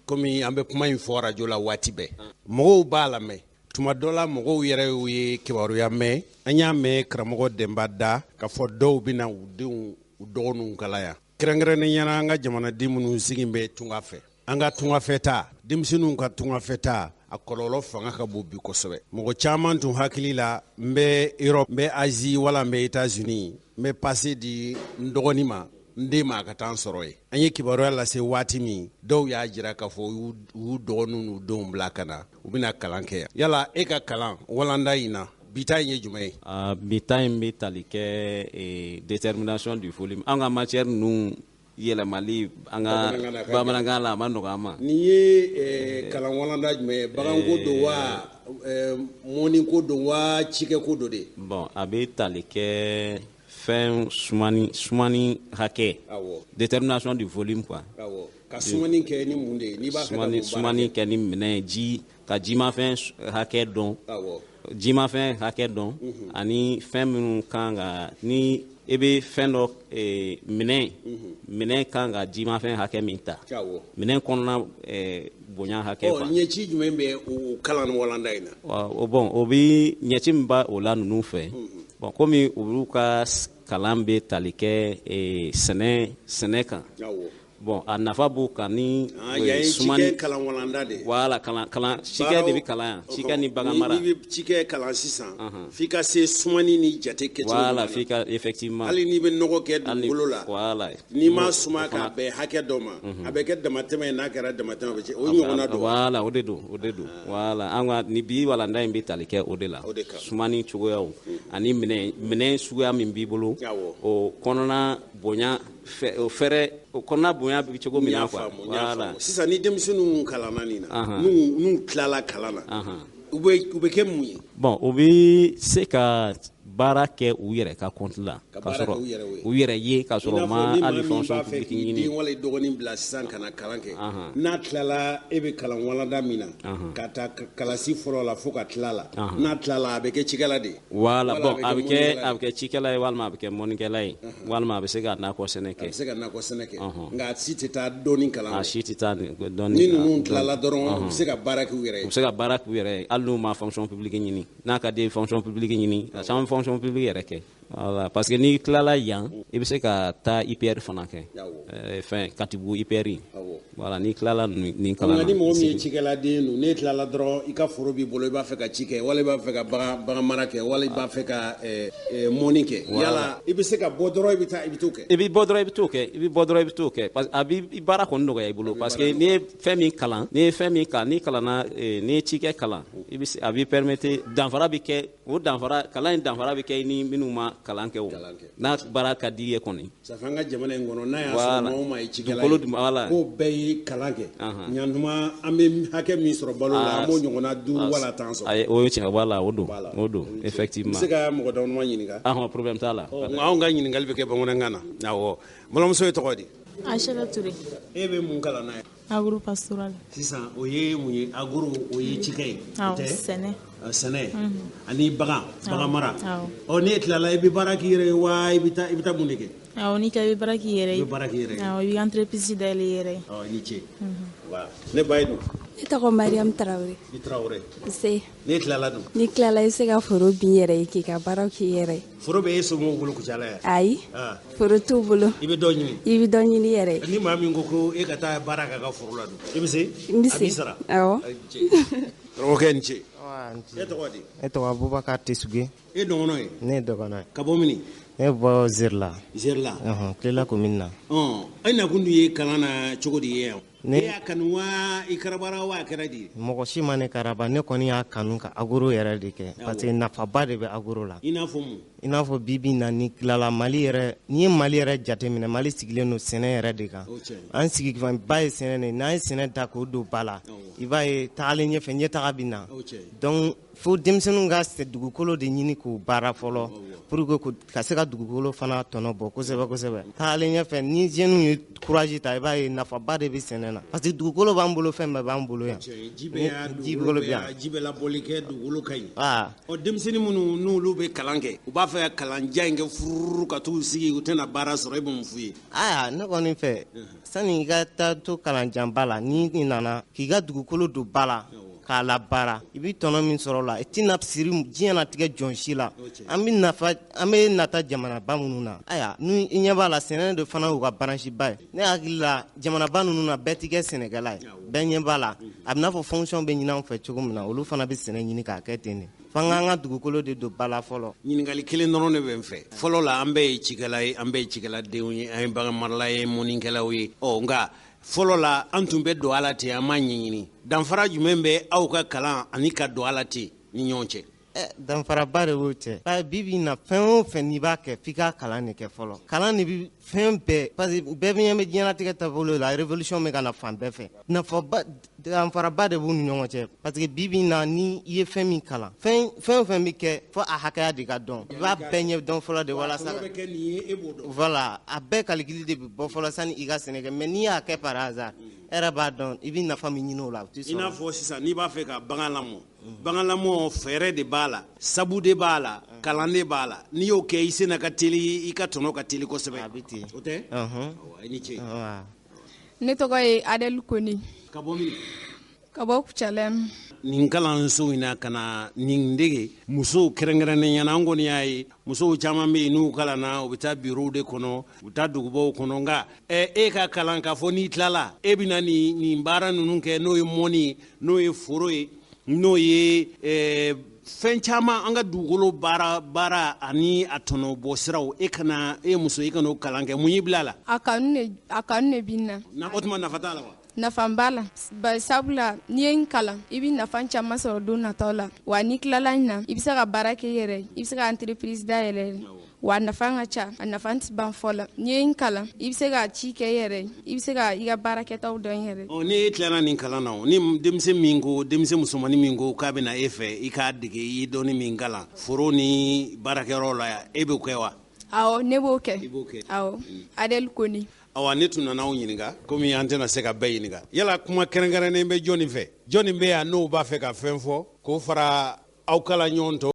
komi an bɛ kuma in fɔ radio la waati bɛɛ mɔgɔw b'a lamɛn tuma dɔ la mɔgɔw yɛrɛ y'u ye kibaruya mɛn an y'a mɛn karamɔgɔ Denba da k'a fɔ dɔw bɛna u denw u dɔgɔninw kalaya kɛrɛnkɛrɛnnenya an ka jamanaden minnu sigi bɛ tunga fɛ an ka tungafɛta denmisɛnninw ka tungafɛta a kɔlɔlɔ fanga ka bon bi kosɛbɛ mɔgɔ caman tun hakili la n bɛ Europe n bɛ Asie wala n bɛ États-Unis n bɛ passe di n dɔgɔnin ma n den ma a ka taa n sɔrɔ ye an ye kibaruya lase waati min dɔw y'a jira k'a fɔ u y'u dɔgɔninw n'u denw bila ka na u bɛna kalan kɛ yan yala e ka kalan walanda in na bita in ye jumɛn ye bita in bɛ tali kɛ détermination du volume an ka matière ninnu yɛlɛmali an ka bamanankan la a ma nɔgɔ an ma nin ye kalan walanda jumɛn ye baganko don wa mɔniko don wa cikɛko don de bon a bɛ tali kɛ fɛn sumani hakɛ détermination du volume quoi ka sumani kɛ ni mun de ye n'i b'a fɛ ka sumani kɛ ni minɛn ji ka jimafɛn hakɛ dɔn jimafɛn hakɛ dɔn ani fɛn minnu kan ka ni e bɛ fɛn dɔ minɛn kan ka jimafɛn hakɛ min ta minɛn kɔnɔna bonya hakɛ fa ɲɛci jumɛn bɛ o kalan walanda in na bon o bɛ ɲɛci min b'a o la ninnu fɛ bon komi olu ka kalan bɛ tali kɛ sɛnɛ kan bon a nafa b'o kan ni sumani kalan walanda de wala kalan cikɛ de bɛ kalan yan cikɛ ni bagan mara n'i bɛ cikɛ kalan sisan f'i ka se sumani ni jate kɛcogo wala f'i ka effectivement hali n'i bɛ nɔgɔ kɛ dugukolo la wala n'i ma suma k'a bɛn hakɛ dɔ ma a bɛ kɛ damatɛmɛ ye n'a kɛra damatɛmɛ bɛ o ɲɔgɔnna don wala o de don wala an ka ni bi walanda in bɛ tali kɛ o de la sumani cogoyaw ani minɛn suguya min b'i bolo o kɔnɔna bonya fɛrɛ o kɔnɔna bonya bɛ cogo min na quoi voilà sisan ni denmisɛnninw kalanna nin na n'u tilala kalan na u bɛ kɛ mun ye bon u bɛ se ka baara kɛ u yɛrɛ ka compte la ka sɔrɔ u yɛrɛ ye ka sɔrɔ ma hali fonction publique ɲini den wala dɔgɔnin bila sisan ka na kalan kɛ n'a tilala e bɛ kalan walanda min na ka taa kalasi fɔlɔ la fo ka tila la n'a tilala a bɛ kɛ cikɛla de voilà bon a bɛ kɛ cikɛla ye walima a bɛ kɛ mɔnikɛla ye walima a bɛ se ka nakɔ sɛnɛ kɛ a bɛ se ka nakɔ sɛnɛ kɛ nka a si tɛ taa dɔɔnin kalan a si tɛ taa dɔɔnin ni ninnu tilala dɔrɔn u bɛ se ka baara k'u yɛrɛ ye u bɛ se ka baara k'u yɛrɛ ye hali n'u ma fonction publique ɲini n'a ka di ye fonction publique ɲini a caman fonction publique yɛrɛ kɛ Voilà, parce que n'i tilala yan i bɛ se ka taa IPR fana kɛ fɛn Katibugu IPR voilà n'i tilala nin kalan na ni mɔgɔ min ye cikɛladen don n'e tilala dɔrɔn i ka foro b'i bolo i b'a fɛ ka ci kɛ wala i b'a fɛ ka bagan mara kɛ wala i b'a fɛ ka mɔni kɛ yala i bɛ se ka bɔ dɔrɔn i bɛ t'o kɛ i bɛ bɔ dɔrɔn i bɛ t'o kɛ parce que a b'i baara kɔni nɔgɔya i bolo parce que n'i ye fɛn min kalan n'i kalanna n'i ye cikɛ kalan a b'i permettre danfara bɛ kɛ o danfara kalan in danfara bɛ kɛ ni minnu ma kalan kɛ o n'a baara ka di ye kɔni safi an ka jamana in kɔnɔ n'a y'a sɔrɔ mɔgɔ ma ye cikɛla ye k'o bɛɛ ye kalan kɛ ɲantuma an bɛ hakɛ min sɔrɔ balo la an b'o ɲɔgɔnna 5 wala 10 sɔrɔ o ye tiɲɛ voilà o don effectivement se ka mɔgɔ dama ɲininka problème t'a la anw ka ɲininkali bɛ kɛ bamanankan na awɔ balimamuso ye tɔgɔ di Aïcha Touré e bɛ mun kalan n'a ye agropastoral sisan o ye mun ye agro o ye cikɛ ye sɛnɛ ani bagan mara ni e tilala i bɛ baara k'i yɛrɛ ye wa i bɛ taa mun de kɛ n'i ka i bɛ baara k'i yɛrɛ ye i bɛ baara k'i yɛrɛ ye i bɛ entreprise dayɛlɛ i yɛrɛ ye i ni ce ne ba ye dun ne tɔgɔ Mariam Tarawele i Tarawele se ne tilala dun ni tilala i bɛ se ka foro bin yɛrɛ ye k'i ka baaraw k'i yɛrɛ ye foro bɛ e somɔgɔw bolo kucala yan ayi foro t'u bolo i bɛ dɔ ɲini i bɛ dɔ ɲini yɛrɛ ye ni maa min ko e ka taa baara k'a ka foro la dun i bɛ se n bɛ se a b'i sara awɔ karamɔgɔkɛ ni ce e tɔgɔ di e tɔgɔ Abubakar Tesuge e dɔgɔnɔ ye ne ye dɔgɔnɔ ye ka bɔ mini ne bɔ Zerla Kilela commune na e nakun dun ye kalan na cogo di ye yan e y'a kanu wa i karabara wa a kɛra di mɔgɔ si ma ne karaba ne kɔni y'a kanu ka agro yɛrɛ de kɛ parce que nafaba de bɛ agro la i n'a fɔ mun i n'a fɔ bibi na ni tilala Mali yɛrɛ n'i ye Mali yɛrɛ jateminɛ Mali sigilen don sɛnɛ yɛrɛ de kan an sigifɛn ba ye sɛnɛ de n'an ye sɛnɛ da k'o don ba la i b'a ye tagalen ɲɛfɛ ɲɛtaga bɛ na donc fo denmisɛnninw ka dugukolo de ɲini k'o baara fɔlɔ pour que ka se ka dugukolo fana tɔnɔ bɔ kosɛbɛ tagalen ɲɛfɛ ni jeunes ye courage ta i b'a ye nafaba de bɛ sɛnɛ na parce que dugukolo b'an bolo fɛn bɛɛ b'an bolo yan ji bɛ labɔli kɛ dugukolo ka ɲi denmisɛnnin minnu n'olu bɛ kalan kɛ u b'a fɛ ka kalanjan in kɛ fururu ka t'u sigi u tɛna baara sɔrɔ i bɛ mun f'u ye ne kɔni fɛ sani i ka taa to kalanjanba la ni i nana k'i ka dugukolo don ba la k'a la baara i bɛ tɔnɔ min sɔrɔ la i tɛna siri diɲɛ latigɛ jɔn si la an bɛ nata jamanaba minnu na ni i ɲɛ b'a la sɛnɛ de fana y'u ka branche ba ye ne hakili la jamanaba ninnu na bɛɛ tɛ kɛ sɛnɛkɛla ye bɛɛ ɲɛ b'a la a bɛ n'a fɔ fonction bɛ ɲini an fɛ cogo min na olu fana bɛ sɛnɛ ɲini k'a kɛ ten de f'an k'an ka dugukolo de don ba la fɔlɔ ɲininkali kelen dɔrɔn de bɛ n fɛ fɔlɔ la an bɛɛ ye cikɛla ye an bɛ ye cikɛladenw ye an ye bagan marala ye mɔnikɛlaw ye nka fɔlɔ la an tun bɛ don ala ten an m'a ɲɛɲini danfara jumɛn bɛ aw ka kalan ani ka don ala ten ni ɲɔgɔn cɛ danfaraba de b'o cɛ bibi na fɛn o fɛn n'i b'a kɛ f'i ka kalan de kɛ fɔlɔ kalan de bɛ fɛn bɛɛ parce que bɛɛ bɛ ɲɛ bɛ diɲɛlatigɛ taabolo la révolution bɛ ka na fan bɛɛ fɛ nafaba danfaraba de b'u ni ɲɔgɔn cɛ parce que bibi na ni i ye fɛn min kalan fɛn o fɛn bɛ kɛ fo a hakɛya de ka dɔn i b'a bɛɛ ɲɛ dɔn fɔlɔ de walasa voilà a bɛɛ calcul de bɛ bɔ fɔlɔ sani i ka sɛnɛ kɛ mais n'i y'a kɛ par hasard e yɛrɛ b'a dɔn i bɛ nafa min ɲini o la o tɛ sɔrɔ. i n'a fɔ sisan n'i b'a fɛ ka bagan lamɔ bagan lamɔ fɛɛrɛ de b'a la sabu de b'a la kalan de b'a la n'i y'o kɛ i sena ka teli i ka tɔnɔ ka teli kosɛbɛ a bɛ ten o tɛ i ni ce ne tɔgɔ ye Adel Koni ka bɔ min ka bɔ Kucalem nin kalanso in na ka na nin dege musow kɛrɛnkɛrɛnnen ɲɛna an kɔni y'a ye musow caman bɛ yen n'u kalanna u bɛ taa bureau de kɔnɔ u bɛ taa dugubaw kɔnɔ nka e ka kalan k'a fɔ n'i tilala e bɛ na nin baara ninnu kɛ n'o ye mɔni n'o ye foro ye n'o ye fɛn caman an ka dugukolo baara ani a tɔnɔ bɔ siraw e ye muso e kana o kalan kɛ mun y'i bila a la a kanu ne bi na o tuma nafa t'a la wa nafa b'a la bari sabula n'i ye n kalan i bɛ nafa caman sɔrɔ don nataw la wa n'i tilala nin na i bɛ se ka baara kɛ i yɛrɛ i bɛ se ka entreprise dayɛlɛ wa a nafa ka ca a nafa tɛ ban fɔ la n'i ye n kalan i bɛ se ka ci kɛ i yɛrɛ i bɛ se ka i ka baarakɛtaw dɔn i yɛrɛ ni e tilala nin kalan na ni denmisɛn musomanin min ko k'a bɛ na e fɛ i k'a dege i ye dɔɔni min kalan foro ni baarakɛyɔrɔ la yan e b'o kɛ wa awɔ ne b'o kɛ awɔ Adel Koni ne tun nana aw ɲininka komi an tɛna se ka bɛɛ ɲininka yala kuma kɛrɛnkɛrɛnnen bɛ jɔnni fɛ jɔnni bɛ yan n'o b'a fɛ ka fɛn fɔ k'o fara aw kalan ɲɔgɔn tɔ